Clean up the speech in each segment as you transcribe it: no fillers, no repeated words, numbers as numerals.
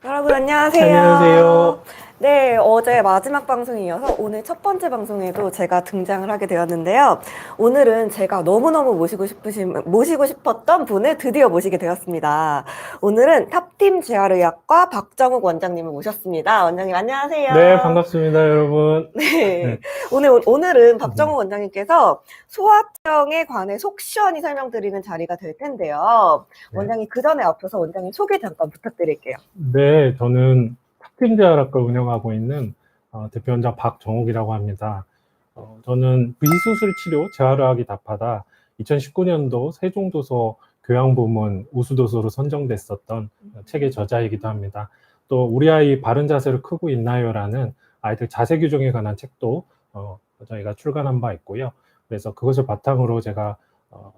여러분 안녕하세요. 안녕하세요. 네, 어제 마지막 방송에 이어서 오늘 첫 번째 방송에도 제가 등장을 하게 되었는데요. 오늘은 제가 너무너무 모시고 싶었던 분을 드디어 모시게 되었습니다. 오늘은 탑팀 재활의학과 박정욱 원장님을 모셨습니다. 원장님 안녕하세요. 네, 반갑습니다, 여러분. 네. 오늘은 박정욱 원장님께서 소화청에 관해 속 시원히 설명드리는 자리가 될 텐데요. 네. 원장님 그 전에 앞서서 원장님 소개 잠깐 부탁드릴게요. 네, 저는 탑팀재활학과 운영하고 있는 대표원장 박정욱이라고 합니다. 저는 비수술치료 재활의학이 답하다 2019년도 세종도서 교양부문 우수도서로 선정됐었던 책의 저자이기도 합니다. 또 우리 아이 바른 자세로 크고 있나요?라는 아이들 자세 교정에 관한 책도 저희가 출간한 바 있고요. 그래서 그것을 바탕으로 제가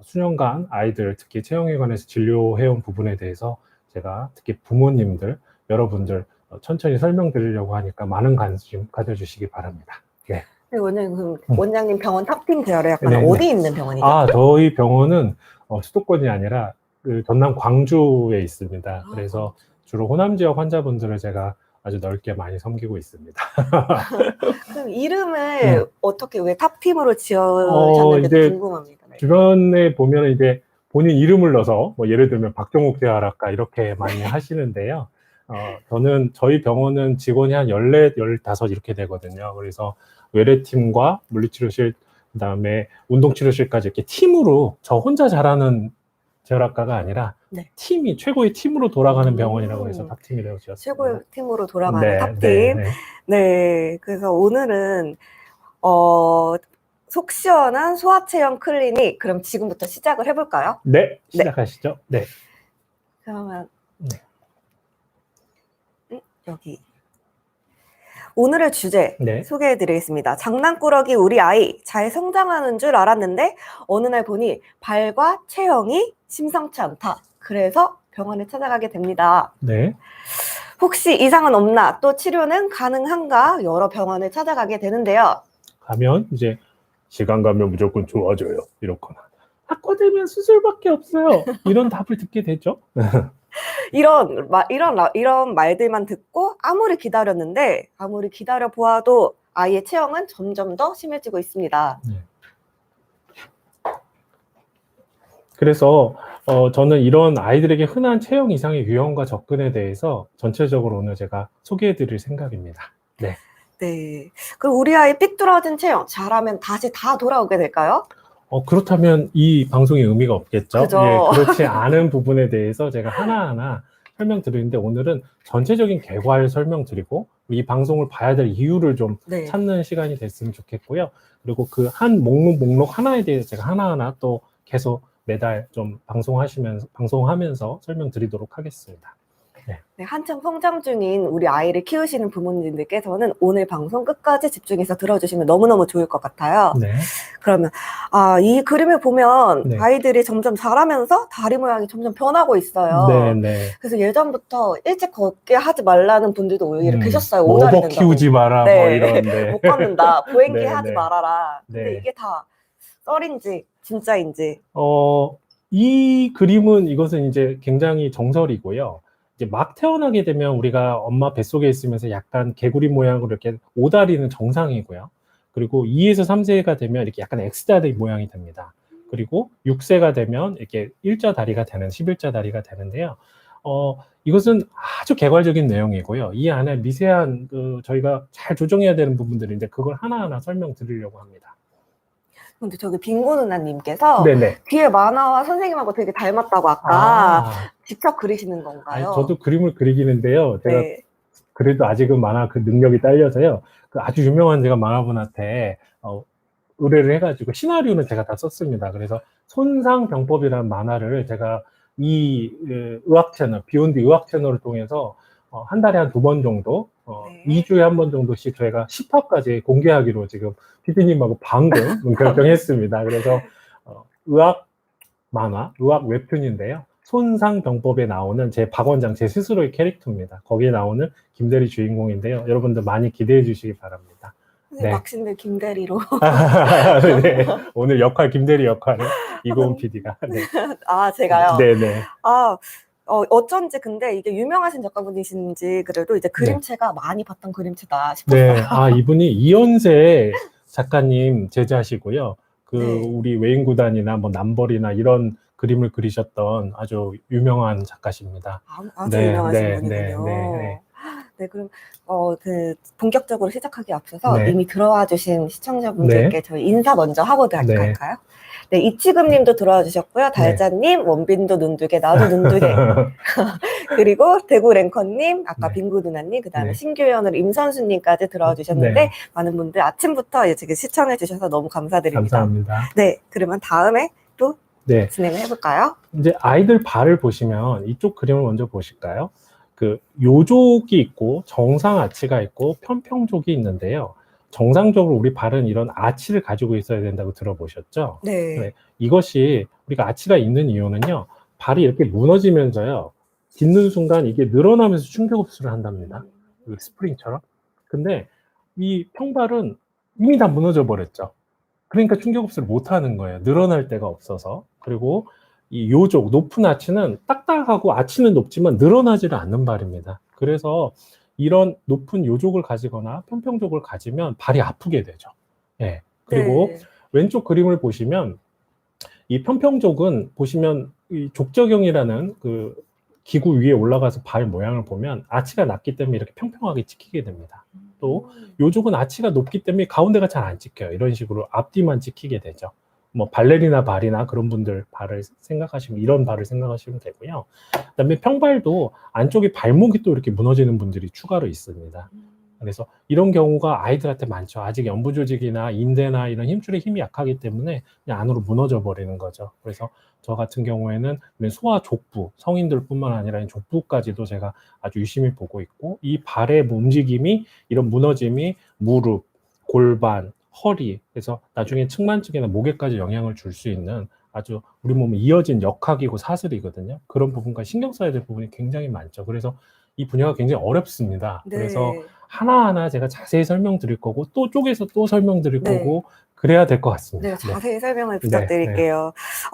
수년간 아이들 특히 체형에 관해서 진료해온 부분에 대해서 제가 특히 부모님들, 여러분들 천천히 설명드리려고 하니까 많은 관심 가져주시기 바랍니다. 네. 네, 원장님 병원 탑팀 재활의학과는 네네. 어디 있는 병원이죠? 저희 병원은 수도권이 아니라 그 전남 광주에 있습니다. 그래서 주로 호남 지역 환자분들을 제가 아주 넓게 많이 섬기고 있습니다. 그럼 이름을 어떻게 왜 탑팀으로 지어주셨는지 이제 궁금합니다. 네. 주변에 보면 이제 본인 이름을 넣어서 뭐 예를 들면 박정욱 재활학과 이렇게 많이 하시는데요. 저는 저희 병원은 직원이 한 14, 15 이렇게 되거든요. 그래서 외래팀과 물리치료실, 그다음에 운동치료실까지 이렇게 팀으로 저 혼자 잘하는 재활학과가 아니라 네. 팀이 최고의 팀으로 돌아가는 병원이라고 해서 탑팀이라고 지었습니다. 최고의 팀으로 돌아가는 네, 탑팀. 네. 네, 그래서 오늘은 속 시원한 소화체형 클리닉. 그럼 지금부터 시작을 해볼까요? 네, 시작하시죠. 네. 그러면 네. 여기 오늘의 주제 네. 소개해드리겠습니다. 장난꾸러기 우리 아이 잘 성장하는 줄 알았는데 어느 날 보니 발과 체형이 심상치 않다. 그래서 병원에 찾아가게 됩니다. 네. 혹시 이상은 없나? 또 치료는 가능한가? 여러 병원을 찾아가게 되는데요. 가면 이제 시간 가면 무조건 좋아져요. 이렇거나 바꿔되면 수술밖에 없어요. 이런 답을 듣게 되죠. 이런 말들만 듣고 아무리 기다려 보아도 아이의 체형은 점점 더 심해지고 있습니다. 네. 그래서 저는 이런 아이들에게 흔한 체형 이상의 유형과 접근에 대해서 전체적으로 오늘 제가 소개해-드릴 생각입니다. 네. 네. 그럼 우리 아이 삐뚤어진 체형 잘하면 다시 다 돌아오게 될까요? 그렇다면 이 방송의 의미가 없겠죠. 그죠. 예, 그렇지 않은 부분에 대해서 제가 하나하나 설명드리는데 오늘은 전체적인 결과를 설명드리고 이 방송을 봐야 될 이유를 좀 찾는 시간이 됐으면 좋겠고요. 그리고 그 한 목록 하나에 대해서 제가 하나하나 또 계속 매달 좀 방송하면서 설명드리도록 하겠습니다. 네, 한창 성장 중인 우리 아이를 키우시는 부모님들께서는 오늘 방송 끝까지 집중해서 들어주시면 너무너무 좋을 것 같아요. 네. 그러면 이 그림을 보면 네. 아이들이 점점 자라면서 다리 모양이 점점 변하고 있어요. 네, 네. 그래서 예전부터 일찍 걷게 하지 말라는 분들도 오히려 계셨어요. 오버 된다고. 키우지 마라 뭐 이런. 못 걷는다. 보행기 네, 하지 네. 말아라. 근데 네. 이게 다 썰인지 진짜인지. 이 그림은 이것은 이제 굉장히 정설이고요. 이제 막 태어나게 되면 우리가 엄마 뱃속에 있으면서 약간 개구리 모양으로 이렇게 오다리는 정상이고요. 그리고 2에서 3세가 되면 이렇게 약간 X자리 모양이 됩니다. 그리고 6세가 되면 이렇게 일자 다리가 되는 11자 다리가 되는데요. 이것은 아주 개괄적인 내용이고요. 이 안에 미세한 저희가 잘 조정해야 되는 부분들인데 그걸 하나하나 설명드리려고 합니다. 근데 저기 빙고 누나님께서 네네. 뒤에 만화와 선생님하고 되게 닮았다고 아까 직접 그리시는 건가요? 아니, 저도 그림을 그리기는데요. 제가 네. 그래도 아직은 만화 그 능력이 딸려서요. 그 아주 유명한 제가 만화분한테 의뢰를 해가지고 시나리오는 제가 다 썼습니다. 그래서 손상병법이라는 만화를 제가 이 의학 채널, 비욘드 의학 채널을 통해서 한 달에 한 2번 정도, 2주에 한 번 정도씩 저희가 10화까지 공개하기로 지금 PD님하고 방금 결정했습니다. 그래서 의학 만화, 의학 웹툰인데요. 손상병법에 나오는 제 박 원장, 제 스스로의 캐릭터입니다. 거기에 나오는 김대리 주인공인데요. 여러분들 많이 기대해 주시기 바랍니다. 네. 막신들 김대리로. 네. 오늘 역할, 김대리 역할을 이고은 PD가. 네. 아, 제가요? 네네. 아, 어쩐지 근데 이게 유명하신 작가분이신지 그래도 이제 그림체가 많이 봤던 그림체다 싶었어요. 네. 아, 이분이 이현세 작가님 제자시고요. 네. 우리 외인구단이나 뭐 남벌이나 이런 그림을 그리셨던 아주 유명한 작가십니다. 아주 네, 유명하신 네, 분이군요. 네, 네. 네, 그럼 본격적으로 시작하기 앞서서 네. 이미 들어와 주신 시청자분들께 네. 저희 인사 먼저 하고 네. 할까요? 네, 이치금님도 들어와 주셨고요. 달자님, 원빈도 눈두개, 나도 눈두개. 그리고 대구 랭커님, 아까 네. 빙구 누나님, 그 다음에 네. 신규연으로 임선수님까지 들어와 주셨는데 네. 많은 분들 아침부터 지금 시청해 주셔서 너무 감사드립니다. 감사합니다. 네, 그러면 다음에 또 네. 진행을 해볼까요? 이제 아이들 발을 보시면 이쪽 그림을 먼저 보실까요? 요족이 있고 정상 아치가 있고 편평족이 있는데요. 정상적으로 우리 발은 이런 아치를 가지고 있어야 된다고 들어보셨죠? 네. 네. 이것이 우리가 아치가 있는 이유는요. 발이 이렇게 무너지면서요. 딛는 순간 이게 늘어나면서 충격 흡수를 한답니다. 스프링처럼. 근데 이 평발은 이미 다 무너져 버렸죠. 그러니까 충격 흡수를 못 하는 거예요. 늘어날 데가 없어서. 그리고 이 요족, 높은 아치는 딱딱하고 아치는 높지만 늘어나지를 않는 발입니다. 그래서 이런 높은 요족을 가지거나 편평족을 가지면 발이 아프게 되죠. 예. 그리고 네. 왼쪽 그림을 보시면 이 편평족은 보시면 이 족저경이라는 그 기구 위에 올라가서 발 모양을 보면 아치가 낮기 때문에 이렇게 평평하게 찍히게 됩니다. 또 요족은 아치가 높기 때문에 가운데가 잘 안 찍혀요. 이런 식으로 앞뒤만 찍히게 되죠. 뭐 발레리나 발이나 그런 분들 발을 생각하시면 이런 발을 생각하시면 되고요. 그다음에 평발도 안쪽에 발목이 또 이렇게 무너지는 분들이 추가로 있습니다. 그래서 이런 경우가 아이들한테 많죠. 아직 연부 조직이나 인대나 이런 힘줄의 힘이 약하기 때문에 그냥 안으로 무너져 버리는 거죠. 그래서 저 같은 경우에는 소아 족부, 성인들뿐만 아니라 족부까지도 제가 아주 유심히 보고 있고 이 발의 움직임이 이런 무너짐이 무릎, 골반, 허리, 그래서 나중에 측만증이나 목에까지 영향을 줄 수 있는 아주 우리 몸에 이어진 역학이고 사슬이거든요. 그런 부분과 신경 써야 될 부분이 굉장히 많죠. 그래서 이 분야가 굉장히 어렵습니다. 네. 그래서 하나하나 제가 자세히 설명드릴 거고 또 쪼개서 또 설명드릴 네. 거고 그래야 될 것 같습니다. 네, 자세히 설명을 네, 부탁드릴게요.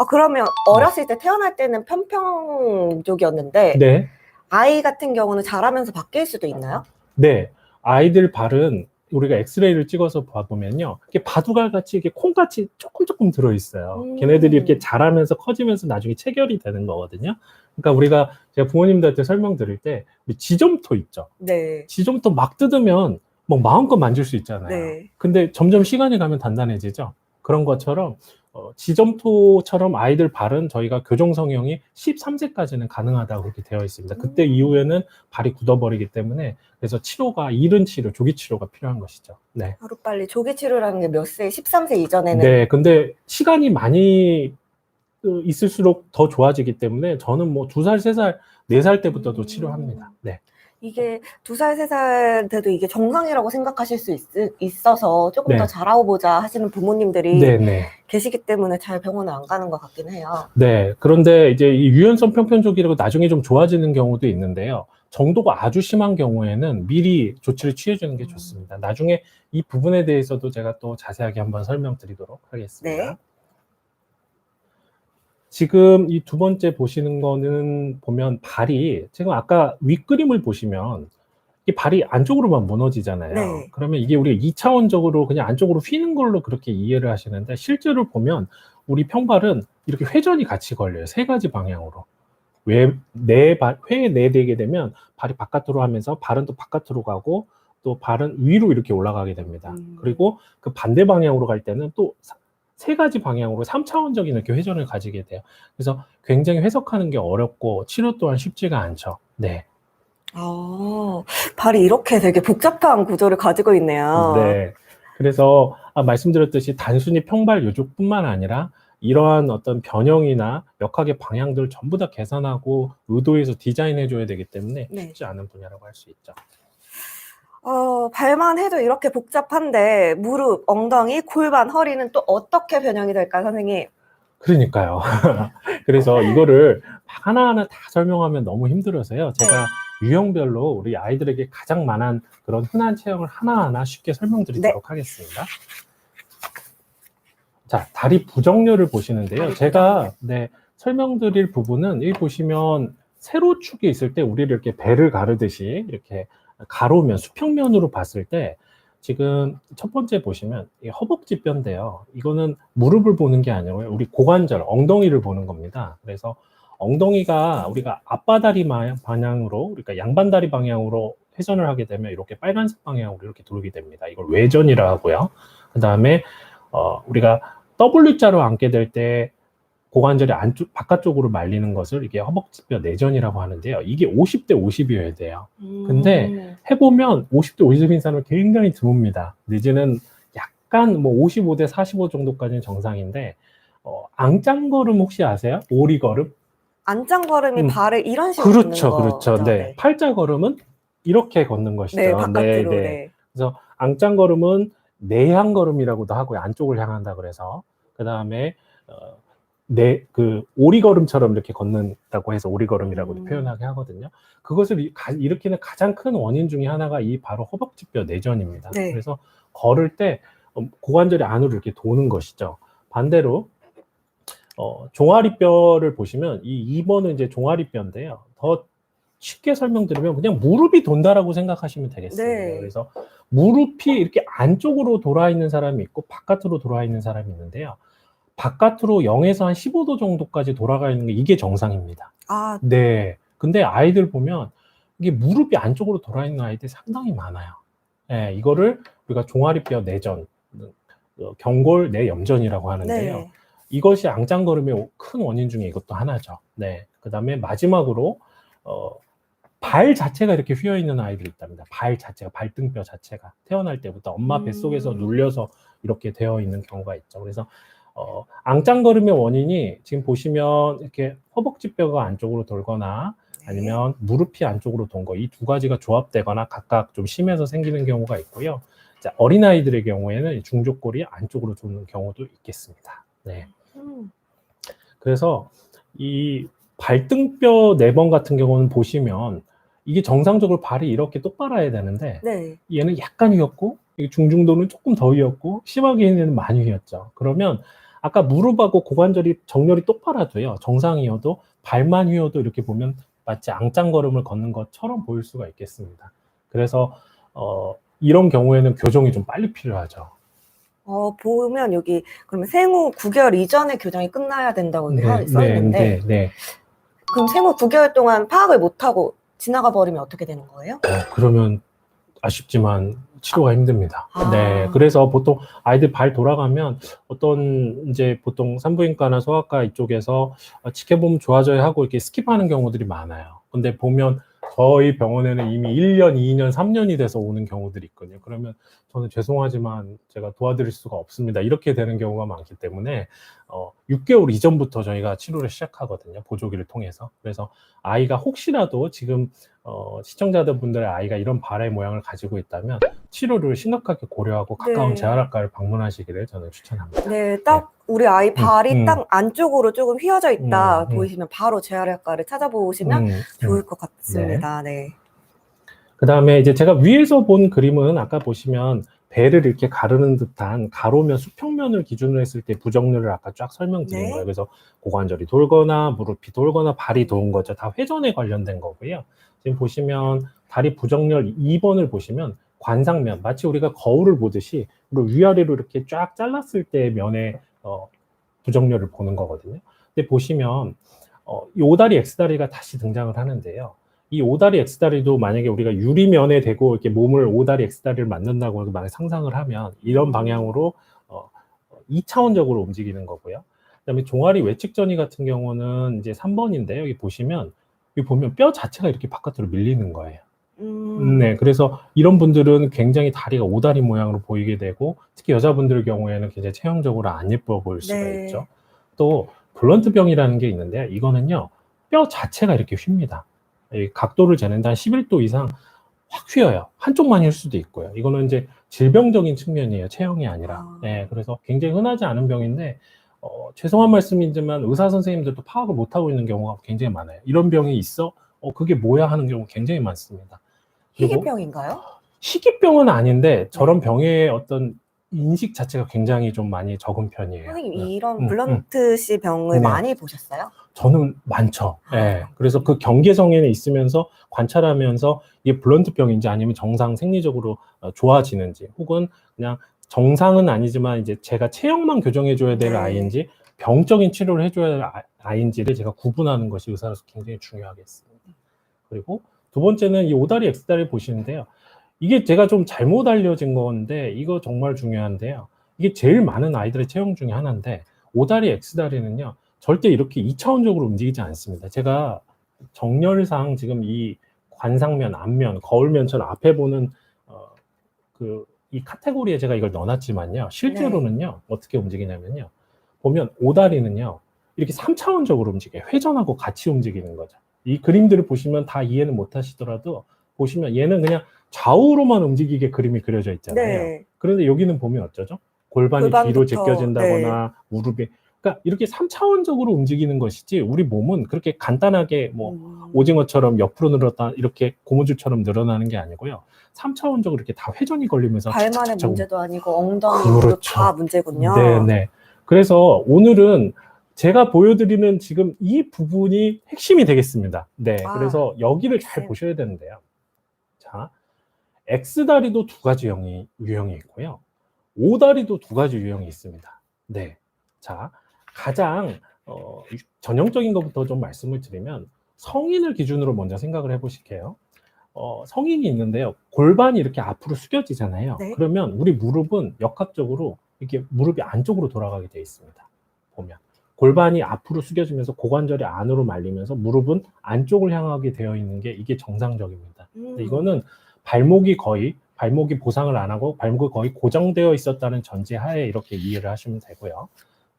그러면 어렸을 때 태어날 때는 편평족이었는데 네. 아이 같은 경우는 자라면서 바뀔 수도 있나요? 네. 아이들 발은 우리가 엑스레이를 찍어서 봐보면요. 이게 바둑알 같이 이게 콩같이 조금 들어있어요. 걔네들이 이렇게 자라면서 커지면서 나중에 체결이 되는 거거든요. 그러니까 제가 부모님들한테 설명드릴 때 우리 지점토 있죠. 네. 지점토 막 뜯으면 뭐 마음껏 만질 수 있잖아요. 네. 근데 점점 시간이 가면 단단해지죠. 그런 것처럼 지점토처럼 아이들 발은 저희가 교정 성형이 13세까지는 가능하다고 그렇게 되어 있습니다. 그때 이후에는 발이 굳어버리기 때문에 그래서 치료가 이른 치료, 조기 치료가 필요한 것이죠. 네. 하루빨리 조기 치료라는 게 몇 세? 13세 이전에는? 네, 근데 시간이 많이 있을수록 더 좋아지기 때문에 저는 뭐 2살, 3살, 4살 때부터도 치료합니다. 네. 이게 2살, 3살 돼도 이게 정상이라고 생각하실 수 있어서 조금 더 자라오보자 하시는 부모님들이 계시기 때문에 잘 병원에 안 가는 것 같긴 해요. 네. 그런데 이제 이 유연성 편편족이라고 나중에 좀 좋아지는 경우도 있는데요. 정도가 아주 심한 경우에는 미리 조치를 취해주는 게 좋습니다. 나중에 이 부분에 대해서도 제가 또 자세하게 한번 설명드리도록 하겠습니다. 네. 지금 이 두 번째 보시는 거는 보면 발이 지금 아까 윗그림을 보시면 이 발이 안쪽으로만 무너지잖아요. 네. 그러면 이게 우리가 2차원적으로 그냥 안쪽으로 휘는 걸로 그렇게 이해를 하시는데 실제로 보면 우리 평발은 이렇게 회전이 같이 걸려요. 3가지 방향으로. 회에 내대게 되면 발이 바깥으로 하면서 발은 또 바깥으로 가고 또 발은 위로 이렇게 올라가게 됩니다. 그리고 그 반대 방향으로 갈 때는 또 3가지 방향으로 3차원적인 이렇게 회전을 가지게 돼요. 그래서 굉장히 해석하는 게 어렵고 치료 또한 쉽지가 않죠. 네. 발이 이렇게 되게 복잡한 구조를 가지고 있네요. 네. 그래서 말씀드렸듯이 단순히 평발 요족뿐만 아니라 이러한 어떤 변형이나 역학의 방향들을 전부 다 계산하고 의도해서 디자인해 줘야 되기 때문에 쉽지 않은 분야라고 할 수 있죠. 발만 해도 이렇게 복잡한데 무릎, 엉덩이, 골반, 허리는 또 어떻게 변형이 될까요, 선생님? 그러니까요. 그래서 이거를 하나하나 다 설명하면 너무 힘들어서요. 제가 유형별로 우리 아이들에게 가장 많은 그런 흔한 체형을 하나하나 쉽게 설명드리도록 하겠습니다. 자, 다리 부정렬을 보시는데요. 다리 제가 설명드릴 부분은 여기 보시면 세로축이 있을 때 우리를 이렇게 배를 가르듯이 이렇게 가로면, 수평면으로 봤을 때 지금 첫 번째 보시면 이 허벅지 뼈인데요. 이거는 무릎을 보는 게 아니고요. 우리 고관절, 엉덩이를 보는 겁니다. 그래서 엉덩이가 우리가 앞바다리 방향으로, 그러니까 양반다리 방향으로 회전을 하게 되면 이렇게 빨간색 방향으로 이렇게 돌게 됩니다. 이걸 외전이라 하고요. 그 다음에 우리가 W자로 앉게 될 때 고관절이 바깥쪽으로 말리는 것을 이게 허벅지뼈 내전이라고 하는데요. 이게 50대 50이어야 돼요. 근데 해보면 50대 50인 사람은 굉장히 드뭅니다. 내지는 약간 뭐 55대 45 정도까지는 정상인데, 앙짱걸음 혹시 아세요? 오리걸음? 안짱걸음이 발을 이런 식으로 그렇죠, 걷는 그렇죠. 거죠. 네. 팔자걸음은 이렇게 걷는 것이죠. 네, 바깥으로. 네. 그래서 앙짱걸음은 내향걸음이라고도 하고요. 안쪽을 향한다 그래서. 그 다음에 그 오리걸음처럼 이렇게 걷는다고 해서 오리걸음이라고도 표현하게 하거든요. 그것을 일으키는 가장 큰 원인 중에 하나가 이 바로 허벅지뼈 내전입니다. 네. 그래서 걸을 때 고관절이 안으로 이렇게 도는 것이죠. 반대로 종아리뼈를 보시면 이 2번은 이제 종아리뼈인데요. 더 쉽게 설명드리면 그냥 무릎이 돈다라고 생각하시면 되겠습니다. 네. 그래서 무릎이 이렇게 안쪽으로 돌아 있는 사람이 있고 바깥으로 돌아 있는 사람이 있는데요. 바깥으로 0에서 한 15도 정도까지 돌아가 있는 게 이게 정상입니다. 아, 네. 근데 아이들 보면 이게 무릎이 안쪽으로 돌아 있는 아이들이 상당히 많아요. 네, 이거를 우리가 종아리뼈 내전, 경골 내염전이라고 하는데요. 네. 이것이 앙짱걸음의 큰 원인 중에 이것도 하나죠. 네. 그 다음에 마지막으로 발 자체가 이렇게 휘어 있는 아이들이 있답니다. 발 자체가, 발등뼈 자체가 태어날 때부터 엄마 뱃속에서 눌려서 이렇게 되어 있는 경우가 있죠. 그래서 앙짱걸음의 원인이 지금 보시면 이렇게 허벅지뼈가 안쪽으로 돌거나 아니면 무릎이 안쪽으로 돈 거, 이 두 가지가 조합되거나 각각 좀 심해서 생기는 경우가 있고요. 자, 어린아이들의 경우에는 중족골이 안쪽으로 도는 경우도 있겠습니다. 네. 그래서 이 발등뼈 4번 같은 경우는 보시면 이게 정상적으로 발이 이렇게 똑바라야 되는데 네. 얘는 약간 휘었고 중중도는 조금 더 휘었고 심하게 얘는 많이 휘었죠. 그러면 아까 무릎하고 고관절이 정렬이 똑바라도요. 정상이어도 발만 휘어도 이렇게 보면 마치 앙짱걸음을 걷는 것처럼 보일 수가 있겠습니다. 그래서 이런 경우에는 교정이 좀 빨리 필요하죠. 보면 여기 그러면 생후 9개월 이전에 교정이 끝나야 된다고 써 있는데 네. 그럼 생후 9개월 동안 파악을 못하고 지나가 버리면 어떻게 되는 거예요? 그러면 아쉽지만 치료가 힘듭니다. 네. 그래서 보통 아이들 발 돌아가면 이제 보통 산부인과나 소아과 이쪽에서 지켜보면 좋아져야 하고 이렇게 스킵하는 경우들이 많아요. 근데 보면 저희 병원에는 이미 1년, 2년, 3년이 돼서 오는 경우들이 있거든요. 그러면 저는 죄송하지만 제가 도와드릴 수가 없습니다. 이렇게 되는 경우가 많기 때문에 6개월 이전부터 저희가 치료를 시작하거든요. 보조기를 통해서. 그래서 아이가 혹시라도 지금 시청자분들의 아이가 이런 발의 모양을 가지고 있다면 치료를 심각하게 고려하고 가까운 재활학과를 방문하시기를 저는 추천합니다. 네, 딱 우리 아이 발이 딱 안쪽으로 조금 휘어져 있다 보이시면 바로 재활학과를 찾아보시면 좋을 것 같습니다. 네. 그 다음에 이제 제가 위에서 본 그림은 아까 보시면 배를 이렇게 가르는 듯한 가로면 수평면을 기준으로 했을 때 부정렬을 아까 쫙 설명드린 거예요. 그래서 고관절이 돌거나 무릎이 돌거나 발이 도는 거죠. 다 회전에 관련된 거고요. 지금 보시면 다리 부정렬 2번을 보시면 관상면, 마치 우리가 거울을 보듯이 위아래로 이렇게 쫙 잘랐을 때 면에 부정렬을 보는 거거든요. 근데 보시면 이 오다리 X다리가 다시 등장을 하는데요. 이 오다리 X다리도 만약에 우리가 유리면에 대고 이렇게 몸을 오다리 X다리를 만든다고 만약 상상을 하면 이런 방향으로 2차원적으로 움직이는 거고요. 그다음에 종아리 외측전이 같은 경우는 이제 3번인데요. 여기 보시면 뼈 자체가 이렇게 바깥으로 밀리는 거예요. 네, 그래서 이런 분들은 굉장히 다리가 오다리 모양으로 보이게 되고 특히 여자분들 경우에는 굉장히 체형적으로 안 예뻐 보일 수가 있죠. 또 블런트병이라는 게 있는데 이거는요 뼈 자체가 이렇게 휩니다. 이 각도를 재는데 한 11도 이상 확 휘어요. 한쪽만 휠 수도 있고요. 이거는 이제 질병적인 측면이에요. 체형이 아니라. 네, 그래서 굉장히 흔하지 않은 병인데 죄송한 말씀이지만 의사 선생님들도 파악을 못하고 있는 경우가 굉장히 많아요. 이런 병이 있어? 그게 뭐야 하는 경우 굉장히 많습니다. 그리고 희귀병인가요? 희귀병은 아닌데 저런 병의 어떤 인식 자체가 굉장히 좀 많이 적은 편이에요. 선생님, 네. 이런 블런트시 병을 네. 많이 보셨어요? 저는 많죠. 아. 예. 그래서 그 경계성에 있으면서 관찰하면서 이게 블런트병인지 아니면 정상 생리적으로 좋아지는지, 혹은 그냥 정상은 아니지만 이제 제가 체형만 교정해 줘야 될 네. 아이인지 병적인 치료를 해줘야 할 아이인지를 제가 구분하는 것이 의사로서 굉장히 중요하겠습니다. 그리고 두 번째는 이 오다리 X다리 보시는데요. 이게 제가 좀 잘못 알려진 건데 이거 정말 중요한데요. 이게 제일 많은 아이들의 체형 중에 하나인데, 오다리 X다리는요 절대 이렇게 2차원적으로 움직이지 않습니다. 제가 정렬상 지금 이 관상면, 앞면, 거울면처럼 앞에 보는 이 카테고리에 제가 이걸 넣어놨지만요. 실제로는요 어떻게 움직이냐면요. 보면 오다리는요 이렇게 3차원적으로 움직여요. 회전하고 같이 움직이는 거죠. 이 그림들을 보시면 다 이해는 못 하시더라도 보시면 얘는 그냥 좌우로만 움직이게 그림이 그려져 있잖아요. 네. 그런데 여기는 보면 어쩌죠? 골반이 뒤로 골반부터, 제껴진다거나 무릎이, 그러니까 이렇게 3차원적으로 움직이는 것이지 우리 몸은 그렇게 간단하게 뭐 오징어처럼 옆으로 늘었다 이렇게 고무줄처럼 늘어나는 게 아니고요. 3차원적으로 이렇게 다 회전이 걸리면서 발만의 착착착착 문제도 아니고 엉덩이도 그렇죠. 다 문제군요. 네네. 그래서 오늘은 제가 보여드리는 지금 이 부분이 핵심이 되겠습니다. 네. 아, 그래서 여기를 잘 핵심. 보셔야 되는데요. 자, X다리도 두 가지 유형이 있고요. O다리도 두 가지 유형이 있습니다. 네. 자, 가장 전형적인 것부터 좀 말씀을 드리면 성인을 기준으로 먼저 생각을 해보실게요. 성인이 있는데요. 골반이 이렇게 앞으로 숙여지잖아요. 네. 그러면 우리 무릎은 역학적으로 이렇게 무릎이 안쪽으로 돌아가게 되어 있습니다. 보면 골반이 앞으로 숙여지면서 고관절이 안으로 말리면서 무릎은 안쪽을 향하게 되어 있는 게 이게 정상적입니다. 근데 이거는 발목이 보상을 안 하고 발목이 거의 고정되어 있었다는 전제하에 이렇게 이해를 하시면 되고요.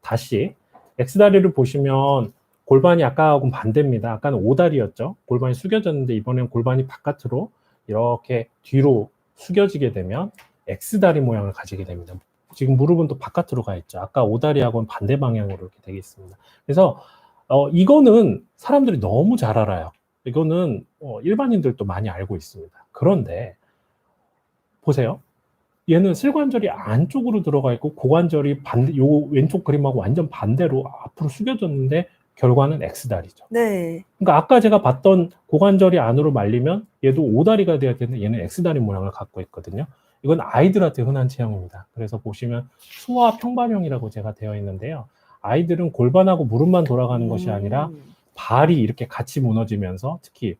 다시 X다리를 보시면 골반이 아까하고는 반대입니다. 아까는 O다리였죠. 골반이 숙여졌는데 이번엔 골반이 바깥으로 이렇게 뒤로 숙여지게 되면 X다리 모양을 가지게 됩니다. 지금 무릎은 또 바깥으로 가 있죠. 아까 O다리하고는 반대 방향으로 이렇게 되겠습니다. 그래서 이거는 사람들이 너무 잘 알아요. 이거는 일반인들도 많이 알고 있습니다. 그런데 보세요. 얘는 슬관절이 안쪽으로 들어가 있고 고관절이 요 왼쪽 그림하고 완전 반대로 앞으로 숙여졌는데 결과는 X다리죠. 네. 그러니까 아까 제가 봤던 고관절이 안으로 말리면 얘도 O다리가 돼야 되는데 얘는 X다리 모양을 갖고 있거든요. 이건 아이들한테 흔한 체형입니다. 그래서 보시면 수화 평발형이라고 제가 되어 있는데요. 아이들은 골반하고 무릎만 돌아가는 것이 아니라 발이 이렇게 같이 무너지면서 특히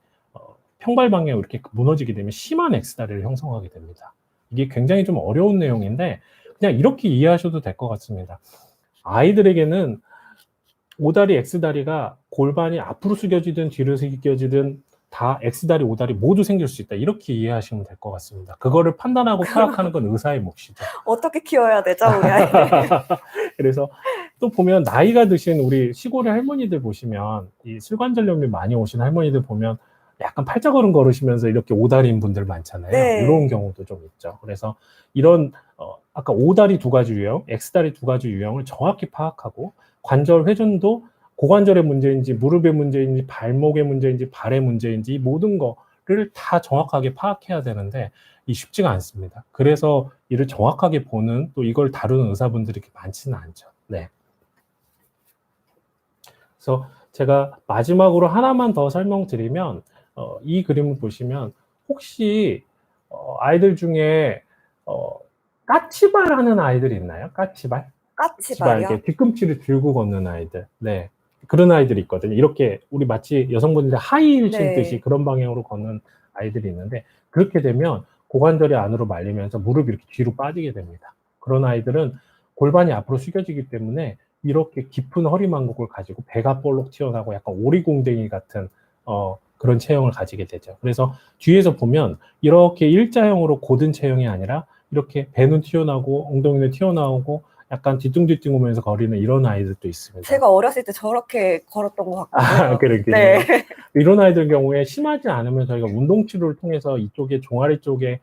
평발 방향으로 이렇게 무너지게 되면 심한 X다리를 형성하게 됩니다. 이게 굉장히 좀 어려운 내용인데 그냥 이렇게 이해하셔도 될 것 같습니다. 아이들에게는 O다리, X다리가 골반이 앞으로 숙여지든 뒤로 숙여지든 다 X다리, O다리 모두 생길 수 있다. 이렇게 이해하시면 될 것 같습니다. 그거를 판단하고 파악하는 건 의사의 몫이죠. 어떻게 키워야 되죠, 우리 아이를? 그래서 또 보면 나이가 드신 우리 시골의 할머니들 보시면 이 슬관절염이 많이 오신 할머니들 보면 약간 팔자걸음 걸으시면서 이렇게 오다리인 분들 많잖아요. 네. 이런 경우도 좀 있죠. 그래서 이런 아까 O다리 두 가지 유형, X다리 두 가지 유형을 정확히 파악하고 관절 회전도 고관절의 문제인지 무릎의 문제인지 발목의 문제인지 발의 문제인지 이 모든 거를 다 정확하게 파악해야 되는데 이 쉽지가 않습니다. 그래서 이를 정확하게 보는 또 이걸 다루는 의사분들이 이렇게 많지는 않죠. 네. 그래서 제가 마지막으로 하나만 더 설명드리면 이 그림을 보시면 혹시 아이들 중에 까치발 하는 아이들이 있나요? 까치발? 까치발이요? 이렇게 뒤꿈치를 들고 걷는 아이들. 네. 그런 아이들이 있거든요. 이렇게 우리 마치 여성분들 하이힐 신듯이 네. 그런 방향으로 걷는 아이들이 있는데 그렇게 되면 고관절이 안으로 말리면서 무릎이 이렇게 뒤로 빠지게 됩니다. 그런 아이들은 골반이 앞으로 숙여지기 때문에 이렇게 깊은 허리망국을 가지고 배가 볼록 튀어나오고 약간 오리공댕이 같은 그런 체형을 가지게 되죠. 그래서 뒤에서 보면 이렇게 일자형으로 고든 체형이 아니라 이렇게 배는 튀어나오고 엉덩이는 튀어나오고 약간 뒤뚱뒤뚱 오면서 거리는 이런 아이들도 있습니다. 제가 어렸을 때 저렇게 걸었던 것 같거든요. 그렇군요. 네. 이런 아이들 경우에 심하지 않으면 저희가 운동 치료를 통해서 이쪽에 종아리 쪽에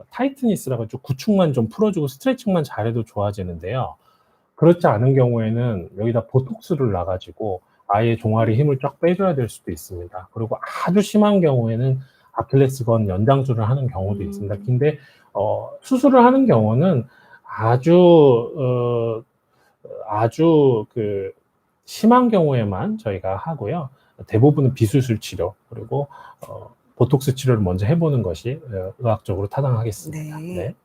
타이트니스라고 좀 구축만 좀 풀어주고 스트레칭만 잘해도 좋아지는데요. 그렇지 않은 경우에는 여기다 보톡스를 놔가지고 아예 종아리 힘을 쫙 빼줘야 될 수도 있습니다. 그리고 아주 심한 경우에는 아킬레스건 연장술을 하는 경우도 있습니다. 근데 수술을 하는 경우는 아주 그 심한 경우에만 저희가 하고요. 대부분은 비수술 치료 그리고 보톡스 치료를 먼저 해보는 것이 의학적으로 타당하겠습니다. 네. 네.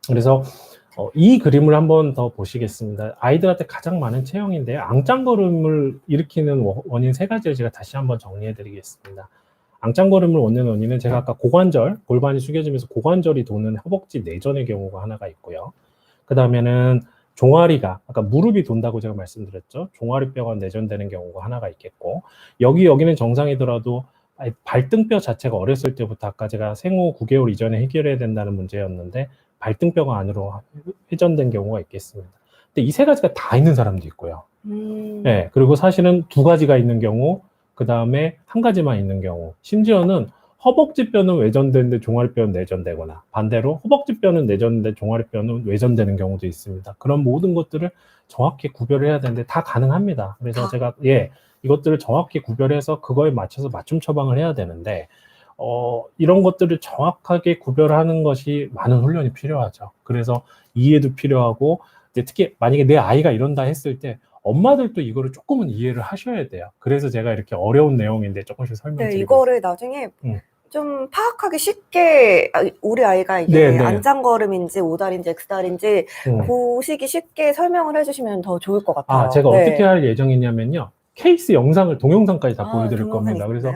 그래서 이 그림을 한번 더 보시겠습니다. 아이들한테 가장 많은 체형인데요. 앙짱걸음을 일으키는 원인 세 가지를 제가 다시 한번 정리해 드리겠습니다. 앙짱걸음을 원하는 원인은 제가 아까 고관절, 골반이 숙여지면서 고관절이 도는 허벅지 내전의 경우가 하나가 있고요. 그 다음에는 종아리가, 아까 무릎이 돈다고 제가 말씀드렸죠. 종아리뼈가 내전되는 경우가 하나가 있겠고, 여기는 정상이더라도 발등뼈 자체가 어렸을 때부터 아까 제가 생후 9개월 이전에 해결해야 된다는 문제였는데, 발등뼈가 안으로 회전된 경우가 있겠습니다. 근데 이 세 가지가 다 있는 사람도 있고요. 네, 그리고 사실은 두 가지가 있는 경우, 그 다음에 한 가지만 있는 경우, 심지어는 허벅지뼈는 외전되는데 종아리뼈는 내전되거나 반대로 허벅지뼈는 내전되는데 종아리뼈는 외전되는 경우도 있습니다. 그런 모든 것들을 정확히 구별을 해야 되는데 다 가능합니다. 그래서 제가 이것들을 정확히 구별해서 그거에 맞춰서 맞춤 처방을 해야 되는데 이런 것들을 정확하게 구별하는 것이 많은 훈련이 필요하죠. 그래서 이해도 필요하고 이제 특히 만약에 내 아이가 이런다 했을 때 엄마들도 이거를 조금은 이해를 하셔야 돼요. 그래서 제가 이렇게 어려운 내용인데 조금씩 설명드리고 네, 이거를 나중에 좀 파악하기 쉽게 우리 아이가 이게 안짱걸음인지 오다리인지 엑스다리인지 보시기 쉽게 설명을 해주시면 더 좋을 것 같아요. 제가 어떻게 할 예정이냐면요. 케이스 영상을 동영상까지 다 보여드릴 겁니다. 그래서